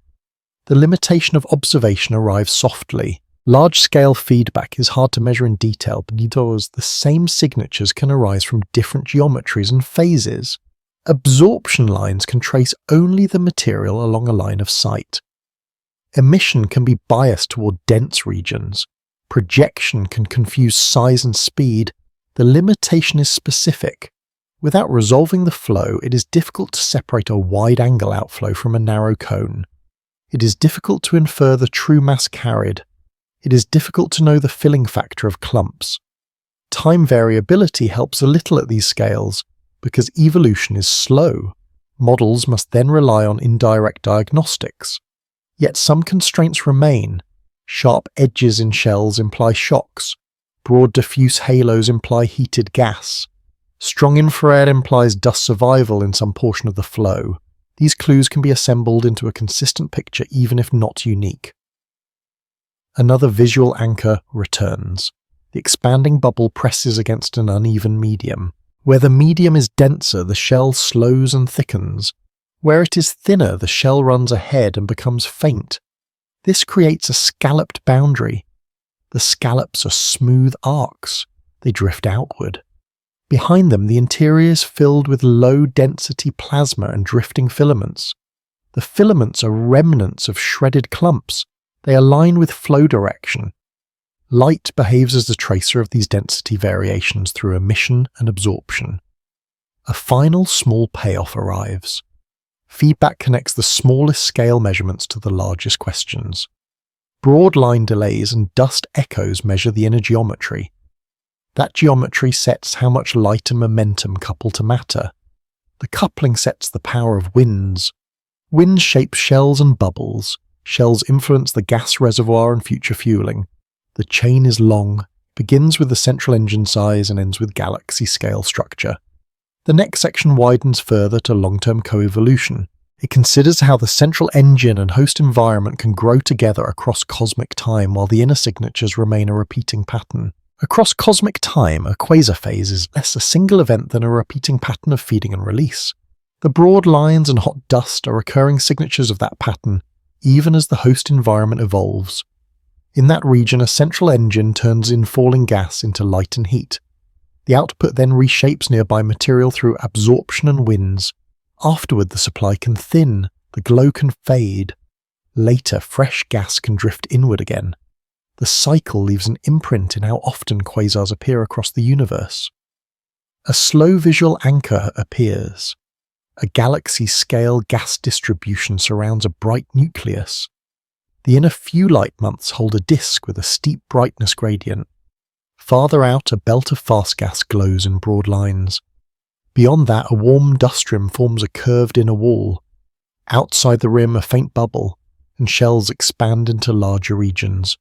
The limitation of observation arrives softly. Large-scale feedback is hard to measure in detail because the same signatures can arise from different geometries and phases. Absorption lines can trace only the material along a line of sight. Emission can be biased toward dense regions. Projection can confuse size and speed. The limitation is specific. Without resolving the flow, it is difficult to separate a wide-angle outflow from a narrow cone. It is difficult to infer the true mass carried. It is difficult to know the filling factor of clumps. Time variability helps a little at these scales, because evolution is slow. Models must then rely on indirect diagnostics. Yet some constraints remain. Sharp edges in shells imply shocks. Broad diffuse halos imply heated gas. Strong infrared implies dust survival in some portion of the flow. These clues can be assembled into a consistent picture even if not unique. Another visual anchor returns. The expanding bubble presses against an uneven medium. Where the medium is denser, the shell slows and thickens. Where it is thinner, the shell runs ahead and becomes faint. This creates a scalloped boundary. The scallops are smooth arcs. They drift outward. Behind them, the interior is filled with low-density plasma and drifting filaments. The filaments are remnants of shredded clumps. They align with flow direction. Light behaves as the tracer of these density variations through emission and absorption. A final small payoff arrives. Feedback connects the smallest scale measurements to the largest questions. Broad line delays and dust echoes measure the inner geometry. That geometry sets how much light and momentum couple to matter. The coupling sets the power of winds. Winds shape shells and bubbles. Shells influence the gas reservoir and future fueling. The chain is long, begins with the central engine size and ends with galaxy scale structure. The next section widens further to long-term coevolution. It considers how the central engine and host environment can grow together across cosmic time while the inner signatures remain a repeating pattern. Across cosmic time, a quasar phase is less a single event than a repeating pattern of feeding and release. The broad lines and hot dust are recurring signatures of that pattern. even as the host environment evolves. In that region, a central engine turns in falling gas into light and heat. The output then reshapes nearby material through absorption and winds. Afterward, the supply can thin, the glow can fade. Later, fresh gas can drift inward again. The cycle leaves an imprint in how often quasars appear across the universe. A slow visual anchor appears. A galaxy-scale gas distribution surrounds a bright nucleus. The inner few light months hold a disk with a steep brightness gradient. Farther out, a belt of fast gas glows in broad lines. Beyond that, a warm dust rim forms a curved inner wall. Outside the rim, a faint bubble, and shells expand into larger regions.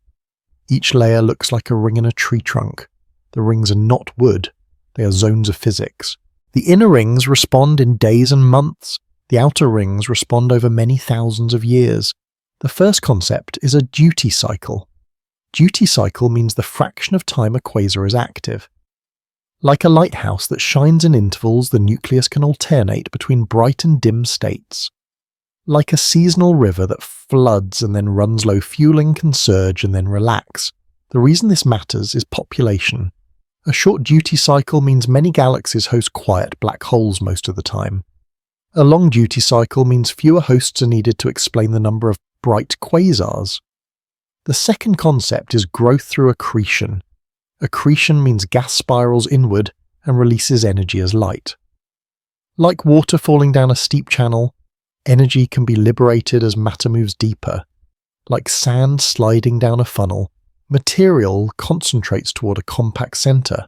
Each layer looks like a ring in a tree trunk. The rings are not wood, they are zones of physics. The inner rings respond in days and months. The outer rings respond over many thousands of years. The first concept is a duty cycle. Duty cycle means the fraction of time a quasar is active. Like a lighthouse that shines in intervals, the nucleus can alternate between bright and dim states. Like a seasonal river that floods and then runs low, fueling can surge and then relax. The reason this matters is population. A short duty cycle means many galaxies host quiet black holes most of the time. A long duty cycle means fewer hosts are needed to explain the number of bright quasars. The second concept is growth through accretion. Accretion means gas spirals inward and releases energy as light. Like water falling down a steep channel, energy can be liberated as matter moves deeper. Like sand sliding down a funnel, material concentrates toward a compact center.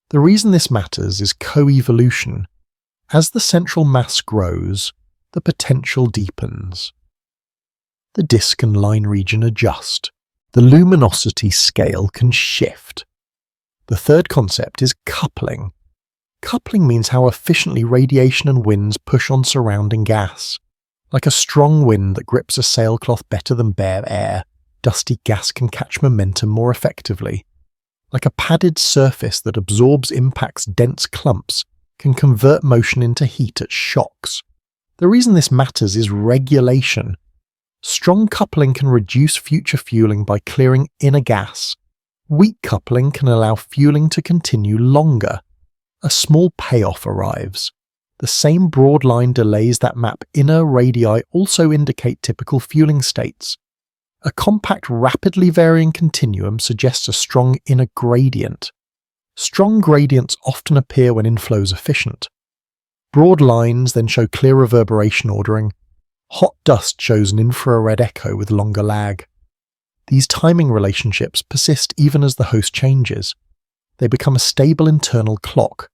The reason this matters is co-evolution. As the central mass grows, the potential deepens. The disk and line region adjust. The luminosity scale can shift. The third concept is coupling. Coupling means how efficiently radiation and winds push on surrounding gas. Like a strong wind that grips a sailcloth better than bare air, dusty gas can catch momentum more effectively. Like a padded surface that absorbs impact's dense clumps, can convert motion into heat at shocks. The reason this matters is regulation. Strong coupling can reduce future fueling by clearing inner gas. Weak coupling can allow fueling to continue longer. A small payoff arrives. The same broad line delays that map inner radii also indicate typical fueling states. A compact, rapidly varying continuum suggests a strong inner gradient. Strong gradients often appear when inflow is efficient. Broad lines then show clear reverberation ordering. Hot dust shows an infrared echo with longer lag. These timing relationships persist even as the host changes. They become a stable internal clock.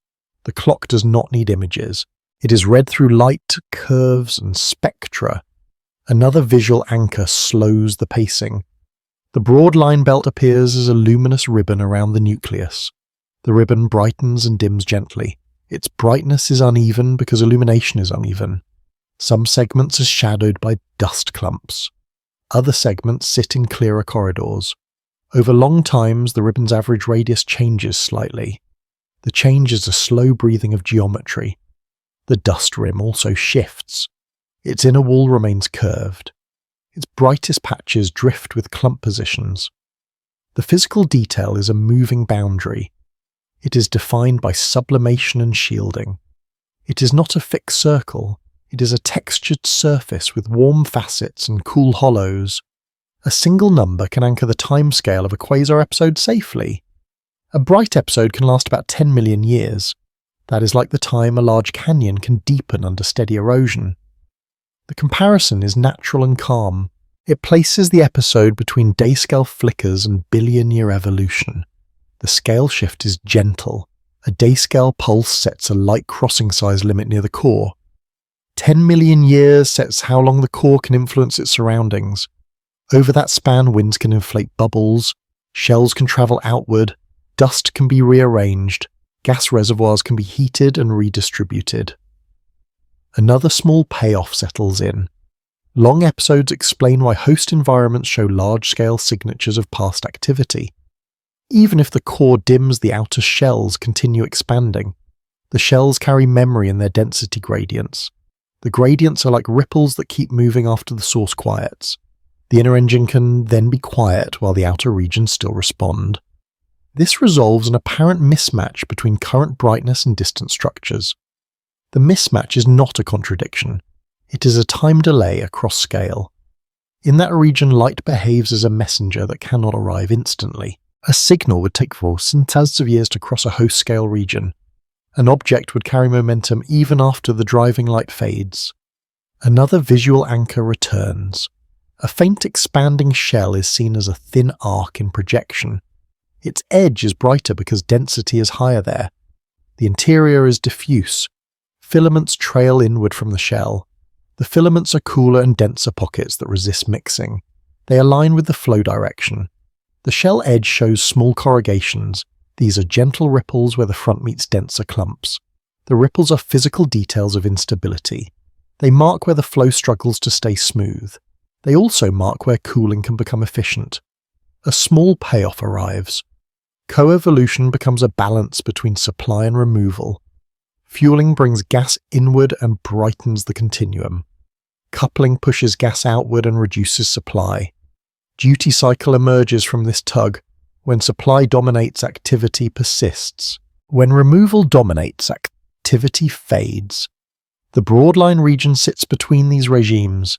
The clock does not need images. It is read through light, curves, and spectra. Another visual anchor slows the pacing. The broad line belt appears as a luminous ribbon around the nucleus. The ribbon brightens and dims gently. Its brightness is uneven because illumination is uneven. Some segments are shadowed by dust clumps. Other segments sit in clearer corridors. Over long times, the ribbon's average radius changes slightly. The change is a slow breathing of geometry. The dust rim also shifts. Its inner wall remains curved. Its brightest patches drift with clump positions. The physical detail is a moving boundary. It is defined by sublimation and shielding. It is not a fixed circle. It is a textured surface with warm facets and cool hollows. A single number can anchor the timescale of a quasar episode safely. A bright episode can last about 10 million years. That is like the time a large canyon can deepen under steady erosion. The comparison is natural and calm. It places the episode between day-scale flickers and billion-year evolution. The scale shift is gentle. A day-scale pulse sets a light crossing size limit near the core. 10 million years sets how long the core can influence its surroundings. Over that span, winds can inflate bubbles, shells can travel outward, dust can be rearranged, gas reservoirs can be heated and redistributed. Another small payoff settles in. Long episodes explain why host environments show large-scale signatures of past activity. Even if the core dims, the outer shells continue expanding. The shells carry memory in their density gradients. The gradients are like ripples that keep moving after the source quiets. The inner engine can then be quiet while the outer regions still respond. This resolves an apparent mismatch between current brightness and distant structures. The mismatch is not a contradiction. It is a time delay across scale. In that region, light behaves as a messenger that cannot arrive instantly. A signal would take centuries of years to cross a host scale region. An object would carry momentum even after the driving light fades. Another visual anchor returns. A faint expanding shell is seen as a thin arc in projection. Its edge is brighter because density is higher there. The interior is diffuse. Filaments trail inward from the shell. The filaments are cooler and denser pockets that resist mixing. They align with the flow direction. The shell edge shows small corrugations. These are gentle ripples where the front meets denser clumps. The ripples are physical details of instability. They mark where the flow struggles to stay smooth. They also mark where cooling can become efficient. A small payoff arrives. Coevolution becomes a balance between supply and removal. Fueling brings gas inward and brightens the continuum. Coupling pushes gas outward and reduces supply. Duty cycle emerges from this tug. When supply dominates, activity persists. When removal dominates, activity fades. The broadline region sits between these regimes.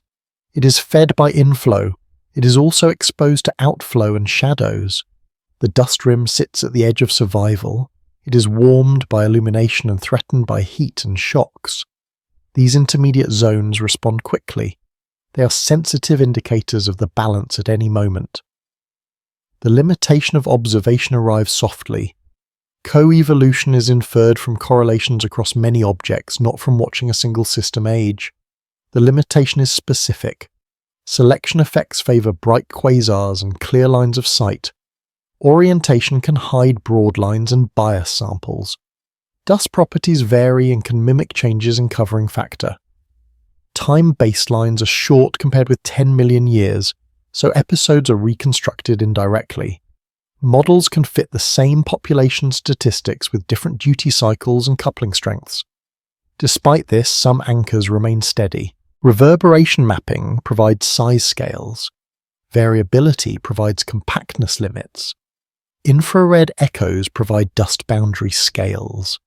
It is fed by inflow. It is also exposed to outflow and shadows. The dust rim sits at the edge of survival. It is warmed by illumination and threatened by heat and shocks. These intermediate zones respond quickly. They are sensitive indicators of the balance at any moment. The limitation of observation arrives softly. Coevolution is inferred from correlations across many objects, not from watching a single system age. The limitation is specific. Selection effects favor bright quasars and clear lines of sight. Orientation can hide broad lines and bias samples. Dust properties vary and can mimic changes in covering factor. Time baselines are short compared with 10 million years, so episodes are reconstructed indirectly. Models can fit the same population statistics with different duty cycles and coupling strengths. Despite this, some anchors remain steady. Reverberation mapping provides size scales. Variability provides compactness limits. Infrared echoes provide dust boundary scales.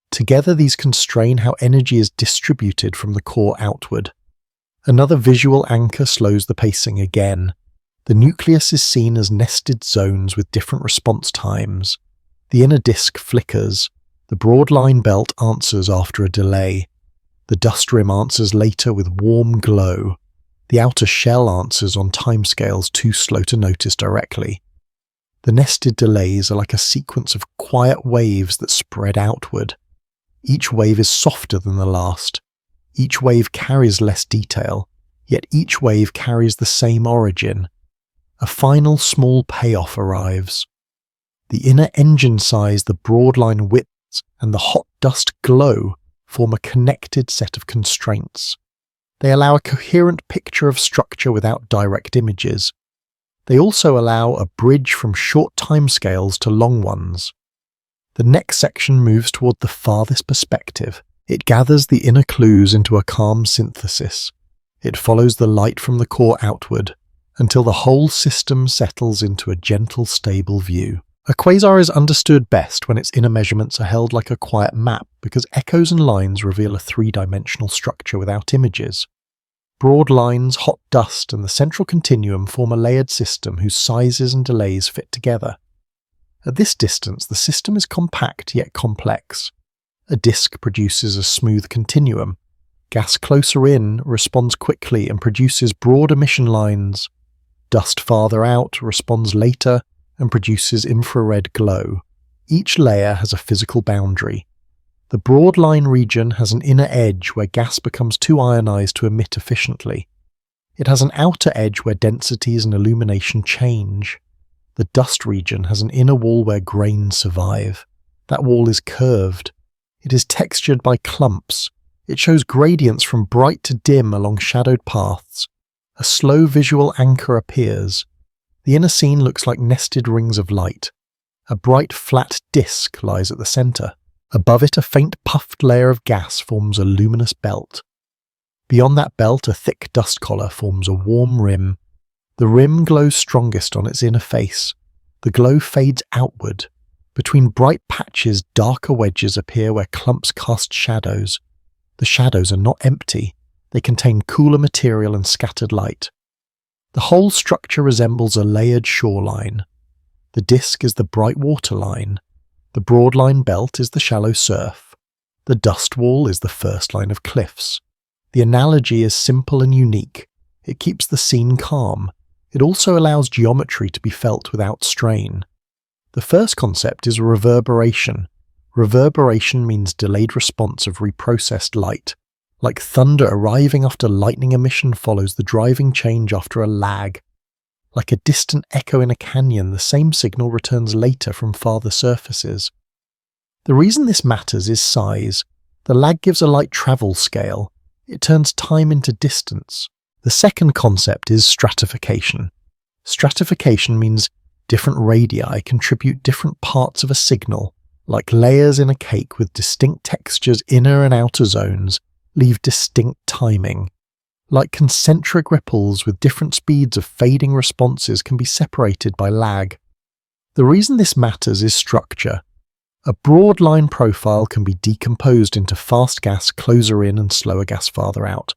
Together, these constrain how energy is distributed from the core outward. Another visual anchor slows the pacing again. The nucleus is seen as nested zones with different response times. The inner disk flickers. The broad line belt answers after a delay. The dust rim answers later with warm glow. The outer shell answers on timescales too slow to notice directly. The nested delays are like a sequence of quiet waves that spread outward. Each wave is softer than the last. Each wave carries less detail, yet each wave carries the same origin. A final small payoff arrives. The inner engine size, the broadline widths, and the hot dust glow form a connected set of constraints. They allow a coherent picture of structure without direct images. They also allow a bridge from short timescales to long ones. The next section moves toward the farthest perspective. It gathers the inner clues into a calm synthesis. It follows the light from the core outward, until the whole system settles into a gentle, stable view. A quasar is understood best when its inner measurements are held like a quiet map, because echoes and lines reveal a three-dimensional structure without images. Broad lines, hot dust, and the central continuum form a layered system whose sizes and delays fit together. At this distance, the system is compact yet complex. A disk produces a smooth continuum. Gas closer in responds quickly and produces broad emission lines. Dust farther out responds later and produces infrared glow. Each layer has a physical boundary. The broad line region has an inner edge where gas becomes too ionized to emit efficiently. It has an outer edge where densities and illumination change. The dust region has an inner wall where grains survive. That wall is curved. It is textured by clumps. It shows gradients from bright to dim along shadowed paths. A slow visual anchor appears. The inner scene looks like nested rings of light. A bright flat disk lies at the center. Above it, a faint puffed layer of gas forms a luminous belt. Beyond that belt, a thick dust collar forms a warm rim. The rim glows strongest on its inner face. The glow fades outward. Between bright patches, darker wedges appear where clumps cast shadows. The shadows are not empty. They contain cooler material and scattered light. The whole structure resembles a layered shoreline. The disk is the bright water line. The broad line belt is the shallow surf. The dust wall is the first line of cliffs. The analogy is simple and unique. It keeps the scene calm. It also allows geometry to be felt without strain. The first concept is reverberation. Reverberation means delayed response of reprocessed light. Like thunder arriving after lightning emission follows the driving change after a lag. Like a distant echo in a canyon, the same signal returns later from farther surfaces. The reason this matters is size. The lag gives a light travel scale. It turns time into distance. The second concept is stratification. Stratification means different radii contribute different parts of a signal, like layers in a cake with distinct textures, inner and outer zones, leave distinct timing. Like concentric ripples with different speeds of fading responses can be separated by lag. The reason this matters is structure. A broad line profile can be decomposed into fast gas closer in and slower gas farther out.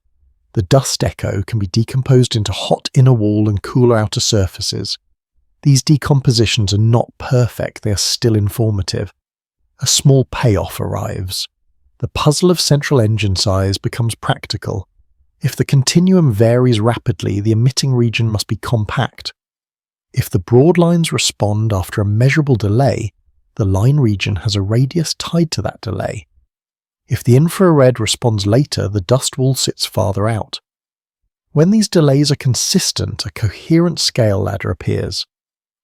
The dust echo can be decomposed into hot inner wall and cooler outer surfaces. These decompositions are not perfect, they are still informative. A small payoff arrives. The puzzle of central engine size becomes practical. If the continuum varies rapidly, the emitting region must be compact. If the broad lines respond after a measurable delay, the line region has a radius tied to that delay. If the infrared responds later, the dust wall sits farther out. When these delays are consistent, a coherent scale ladder appears.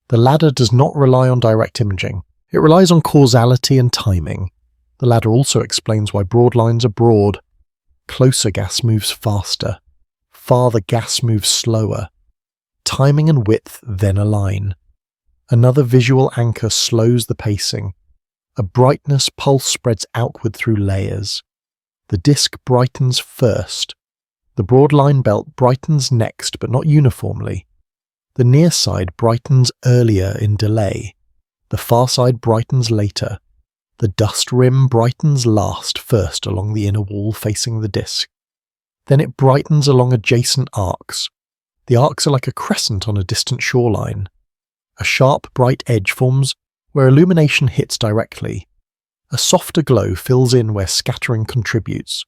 The ladder does not rely on direct imaging. It relies on causality and timing. The ladder also explains why broad lines are broad. Closer gas moves faster. Farther gas moves slower. Timing and width then align. Another visual anchor slows the pacing. A brightness pulse spreads outward through layers. The disk brightens first. The broad line belt brightens next, but not uniformly. The near side brightens earlier in delay. The far side brightens later. The dust rim brightens last first along the inner wall facing the disk. Then it brightens along adjacent arcs. The arcs are like a crescent on a distant shoreline. A sharp, bright edge forms where illumination hits directly. A softer glow fills in where scattering contributes.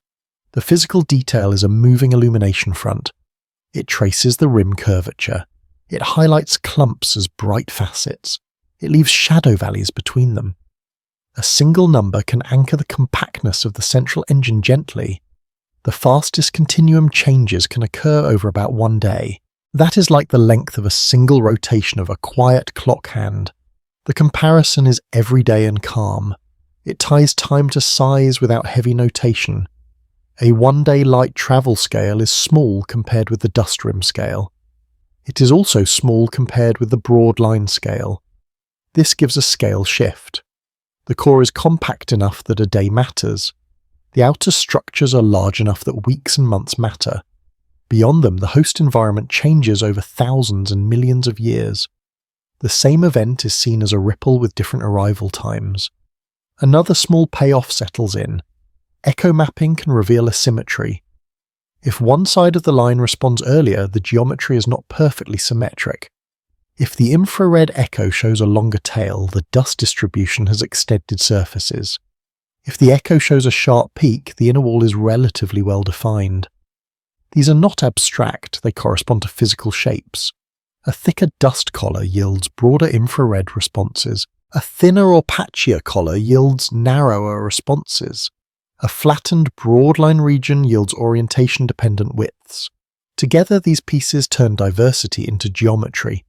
The physical detail is a moving illumination front. It traces the rim curvature. It highlights clumps as bright facets. It leaves shadow valleys between them. A single number can anchor the compactness of the central engine gently. The fastest continuum changes can occur over about 1 day. That is like the length of a single rotation of a quiet clock hand. The comparison is everyday and calm. It ties time to size without heavy notation. A 1-day light travel scale is small compared with the dust rim scale. It is also small compared with the broad line scale. This gives a scale shift. The core is compact enough that a day matters. The outer structures are large enough that weeks and months matter. Beyond them, the host environment changes over thousands and millions of years. The same event is seen as a ripple with different arrival times. Another small payoff settles in. Echo mapping can reveal a symmetry. If one side of the line responds earlier, the geometry is not perfectly symmetric. If the infrared echo shows a longer tail, the dust distribution has extended surfaces. If the echo shows a sharp peak, the inner wall is relatively well defined. These are not abstract, they correspond to physical shapes. A thicker dust collar yields broader infrared responses. A thinner or patchier collar yields narrower responses. A flattened broadline region yields orientation-dependent widths. Together, these pieces turn diversity into geometry.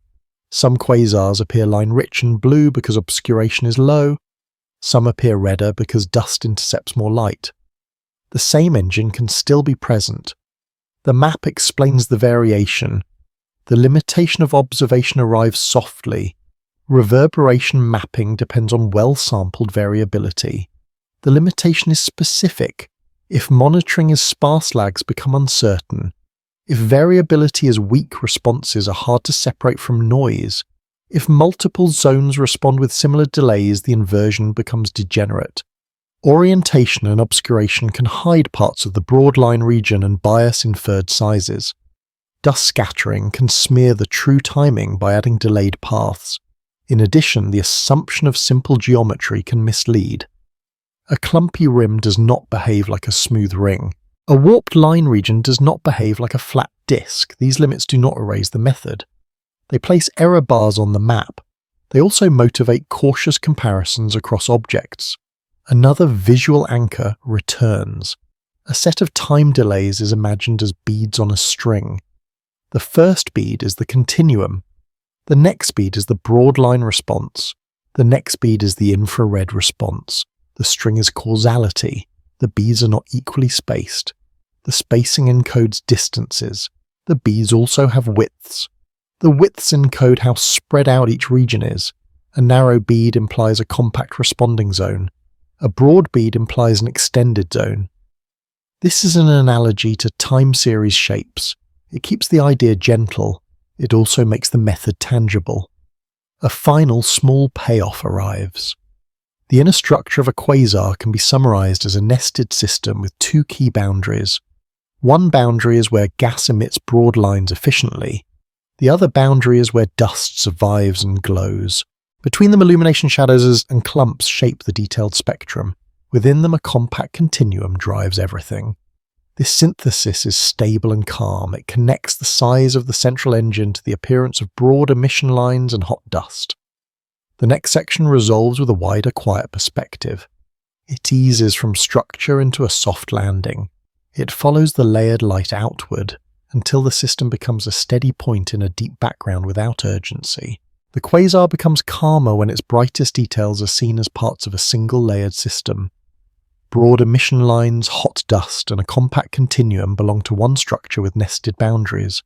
Some quasars appear line-rich and blue because obscuration is low. Some appear redder because dust intercepts more light. The same engine can still be present. The map explains the variation. The limitation of observation arrives softly. Reverberation mapping depends on well-sampled variability. The limitation is specific. If monitoring is sparse, lags become uncertain. If variability is weak, responses are hard to separate from noise. If multiple zones respond with similar delays, the inversion becomes degenerate. Orientation and obscuration can hide parts of the broad line region and bias inferred sizes. Dust scattering can smear the true timing by adding delayed paths. In addition, the assumption of simple geometry can mislead. A clumpy rim does not behave like a smooth ring. A warped line region does not behave like a flat disk. These limits do not erase the method. They place error bars on the map. They also motivate cautious comparisons across objects. Another visual anchor returns. A set of time delays is imagined as beads on a string. The first bead is the continuum. The next bead is the broad line response. The next bead is the infrared response. The string is causality. The beads are not equally spaced. The spacing encodes distances. The beads also have widths. The widths encode how spread out each region is. A narrow bead implies a compact responding zone. A broad bead implies an extended zone. This is an analogy to time series shapes. It keeps the idea gentle. It also makes the method tangible. A final small payoff arrives. The inner structure of a quasar can be summarized as a nested system with two key boundaries. One boundary is where gas emits broad lines efficiently. The other boundary is where dust survives and glows. Between them, illumination shadows and clumps shape the detailed spectrum. Within them, a compact continuum drives everything. This synthesis is stable and calm. It connects the size of the central engine to the appearance of broad emission lines and hot dust. The next section resolves with a wider, quiet perspective. It eases from structure into a soft landing. It follows the layered light outward until the system becomes a steady point in a deep background without urgency. The quasar becomes calmer when its brightest details are seen as parts of a single layered system. Broad emission lines, hot dust, and a compact continuum belong to one structure with nested boundaries.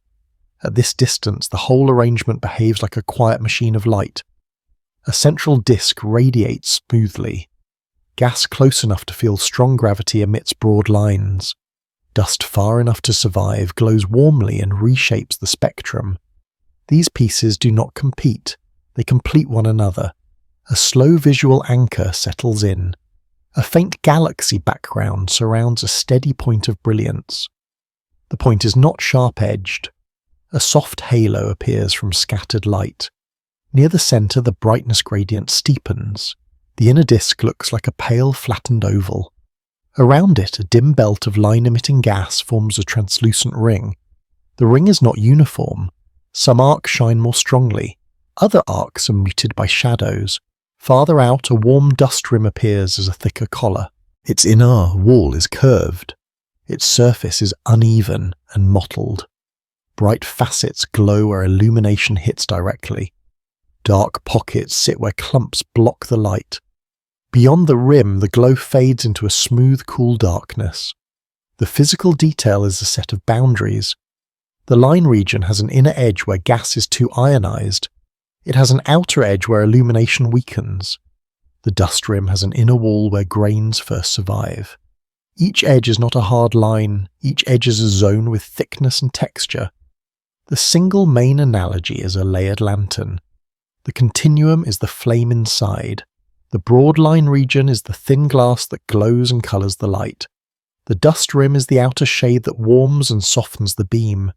At this distance, the whole arrangement behaves like a quiet machine of light. A central disk radiates smoothly. Gas close enough to feel strong gravity emits broad lines. Dust far enough to survive glows warmly and reshapes the spectrum. These pieces do not compete, they complete one another. A slow visual anchor settles in. A faint galaxy background surrounds a steady point of brilliance. The point is not sharp-edged. A soft halo appears from scattered light. Near the center, the brightness gradient steepens. The inner disk looks like a pale, flattened oval. Around it, a dim belt of line-emitting gas forms a translucent ring. The ring is not uniform. Some arcs shine more strongly. Other arcs are muted by shadows. Farther out, a warm dust rim appears as a thicker collar. Its inner wall is curved. Its surface is uneven and mottled. Bright facets glow where illumination hits directly. Dark pockets sit where clumps block the light. Beyond the rim, the glow fades into a smooth, cool darkness. The physical detail is a set of boundaries. The line region has an inner edge where gas is too ionized. It has an outer edge where illumination weakens. The dust rim has an inner wall where grains first survive. Each edge is not a hard line. Each edge is a zone with thickness and texture. The single main analogy is a layered lantern. The continuum is the flame inside. The broad line region is the thin glass that glows and colors the light. The dust rim is the outer shade that warms and softens the beam.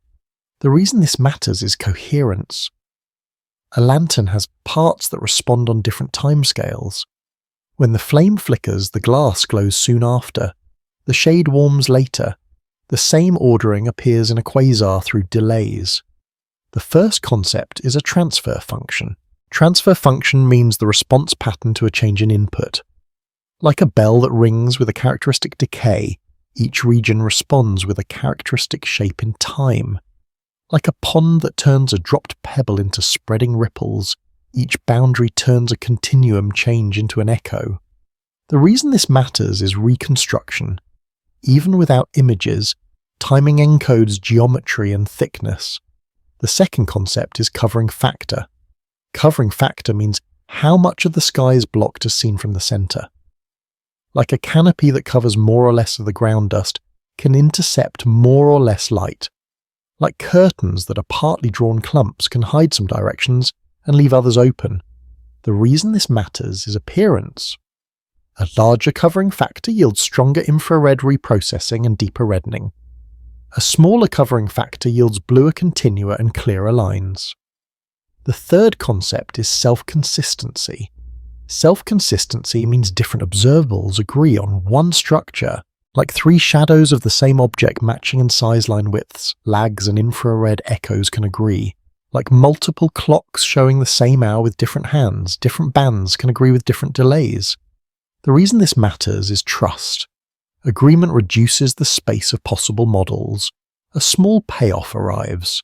The reason this matters is coherence. A lantern has parts that respond on different timescales. When the flame flickers, the glass glows soon after. The shade warms later. The same ordering appears in a quasar through delays. The first concept is a transfer function. Transfer function means the response pattern to a change in input. Like a bell that rings with a characteristic decay, each region responds with a characteristic shape in time. Like a pond that turns a dropped pebble into spreading ripples, each boundary turns a continuum change into an echo. The reason this matters is reconstruction. Even without images, timing encodes geometry and thickness. The second concept is covering factor. Covering factor means how much of the sky is blocked as seen from the center. like a canopy that covers more or less of the ground dust, can intercept more or less light. Like curtains that are partly drawn clumps can hide some directions and leave others open. The reason this matters is appearance. A larger covering factor yields stronger infrared reprocessing and deeper reddening. A smaller covering factor yields bluer continua and clearer lines. The third concept is self-consistency. Self-consistency means different observables agree on one structure, like three shadows of the same object matching in size line widths, lags and infrared echoes can agree. Like multiple clocks showing the same hour with different hands, different bands can agree with different delays. The reason this matters is trust. Agreement reduces the space of possible models. A small payoff arrives.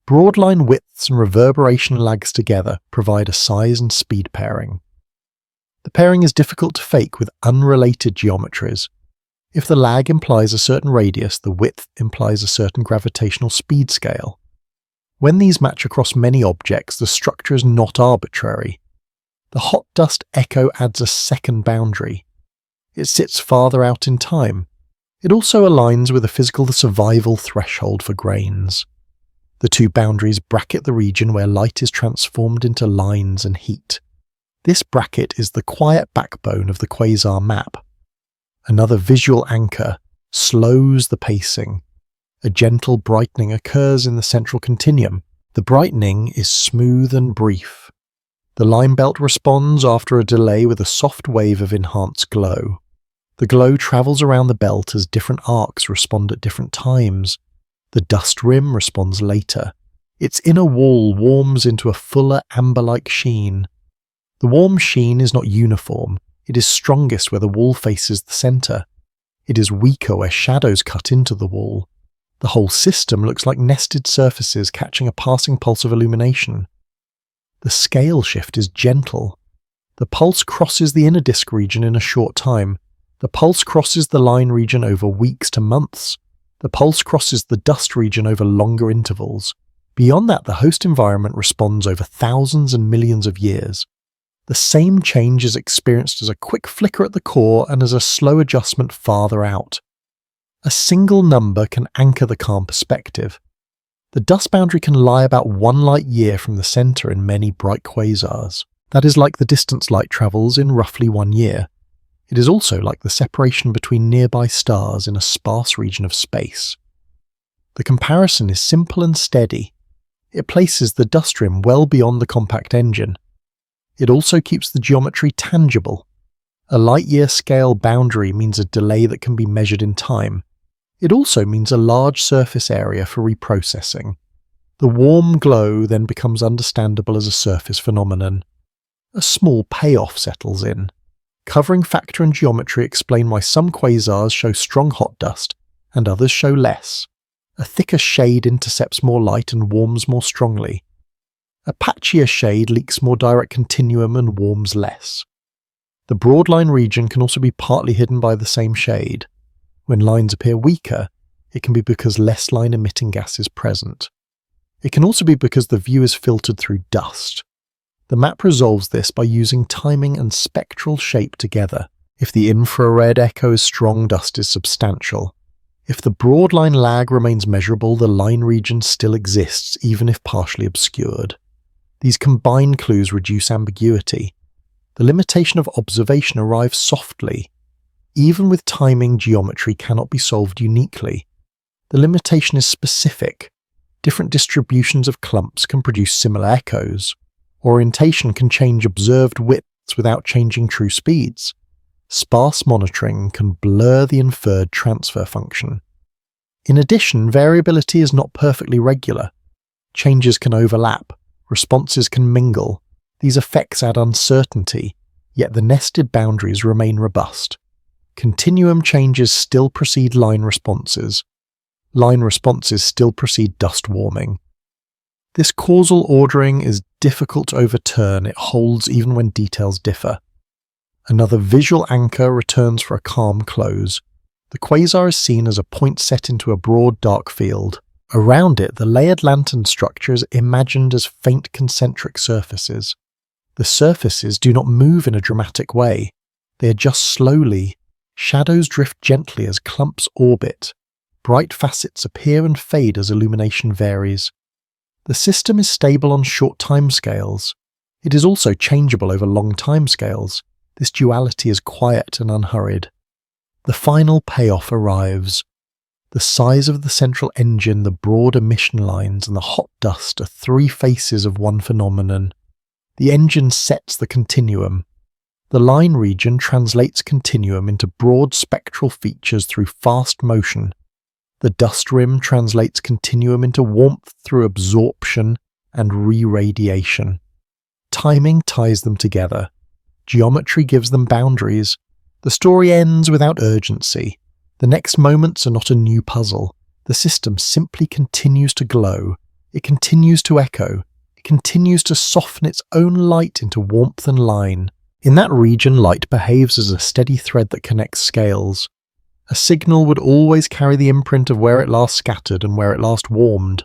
Broadline widths and reverberation lags together provide a size and speed pairing. The pairing is difficult to fake with unrelated geometries. If the lag implies a certain radius, the width implies a certain gravitational speed scale. When these match across many objects, the structure is not arbitrary. The hot dust echo adds a second boundary. It sits farther out in time. It also aligns with a physical survival threshold for grains. The two boundaries bracket the region where light is transformed into lines and heat. This bracket is the quiet backbone of the quasar map. Another visual anchor slows the pacing. A gentle brightening occurs in the central continuum. The brightening is smooth and brief. The line belt responds after a delay with a soft wave of enhanced glow. The glow travels around the belt as different arcs respond at different times. The dust rim responds later. Its inner wall warms into a fuller amber-like sheen. The warm sheen is not uniform. It is strongest where the wall faces the center. It is weaker where shadows cut into the wall. The whole system looks like nested surfaces catching a passing pulse of illumination. The scale shift is gentle. The pulse crosses the inner disk region in a short time. The pulse crosses the line region over weeks to months. The pulse crosses the dust region over longer intervals. Beyond that, the host environment responds over thousands and millions of years. The same change is experienced as a quick flicker at the core and as a slow adjustment farther out. A single number can anchor the calm perspective. The dust boundary can lie about 1 light year from the center in many bright quasars. That is like the distance light travels in roughly 1 year. It is also like the separation between nearby stars in a sparse region of space. The comparison is simple and steady. It places the dust rim well beyond the compact engine. It also keeps the geometry tangible. A light-year scale boundary means a delay that can be measured in time. It also means a large surface area for reprocessing. The warm glow then becomes understandable as a surface phenomenon. A small payoff settles in. Covering factor and geometry explain why some quasars show strong hot dust and others show less. A thicker shade intercepts more light and warms more strongly. A patchier shade leaks more direct continuum and warms less. The broadline region can also be partly hidden by the same shade. When lines appear weaker, it can be because less line-emitting gas is present. It can also be because the view is filtered through dust. The map resolves this by using timing and spectral shape together. If the infrared echo is strong, dust is substantial. If the broadline lag remains measurable, the line region still exists, even if partially obscured. These combined clues reduce ambiguity. The limitation of observation arrives softly. Even with timing, geometry cannot be solved uniquely. The limitation is specific. Different distributions of clumps can produce similar echoes. Orientation can change observed widths without changing true speeds. Sparse monitoring can blur the inferred transfer function. In addition, variability is not perfectly regular. Changes can overlap. Responses can mingle. These effects add uncertainty, yet the nested boundaries remain robust. Continuum changes still precede line responses. Line responses still precede dust warming. This causal ordering is difficult to overturn. It holds even when details differ. Another visual anchor returns for a calm close. The quasar is seen as a point set into a broad dark field. Around it, the layered lantern structure is imagined as faint concentric surfaces. The surfaces do not move in a dramatic way. They adjust slowly, Shadows drift gently as clumps orbit. Bright facets appear and fade as illumination varies. The system is stable on short timescales. It is also changeable over long timescales. This duality is quiet and unhurried. The final payoff arrives. The size of the central engine, the broad emission lines, and the hot dust are three faces of one phenomenon. The engine sets the continuum. The line region translates continuum into broad spectral features through fast motion. The dust rim translates continuum into warmth through absorption and re-radiation. Timing ties them together. Geometry gives them boundaries. The story ends without urgency. The next moments are not a new puzzle. The system simply continues to glow. It continues to echo. It continues to soften its own light into warmth and line. In that region, light behaves as a steady thread that connects scales. A signal would always carry the imprint of where it last scattered and where it last warmed.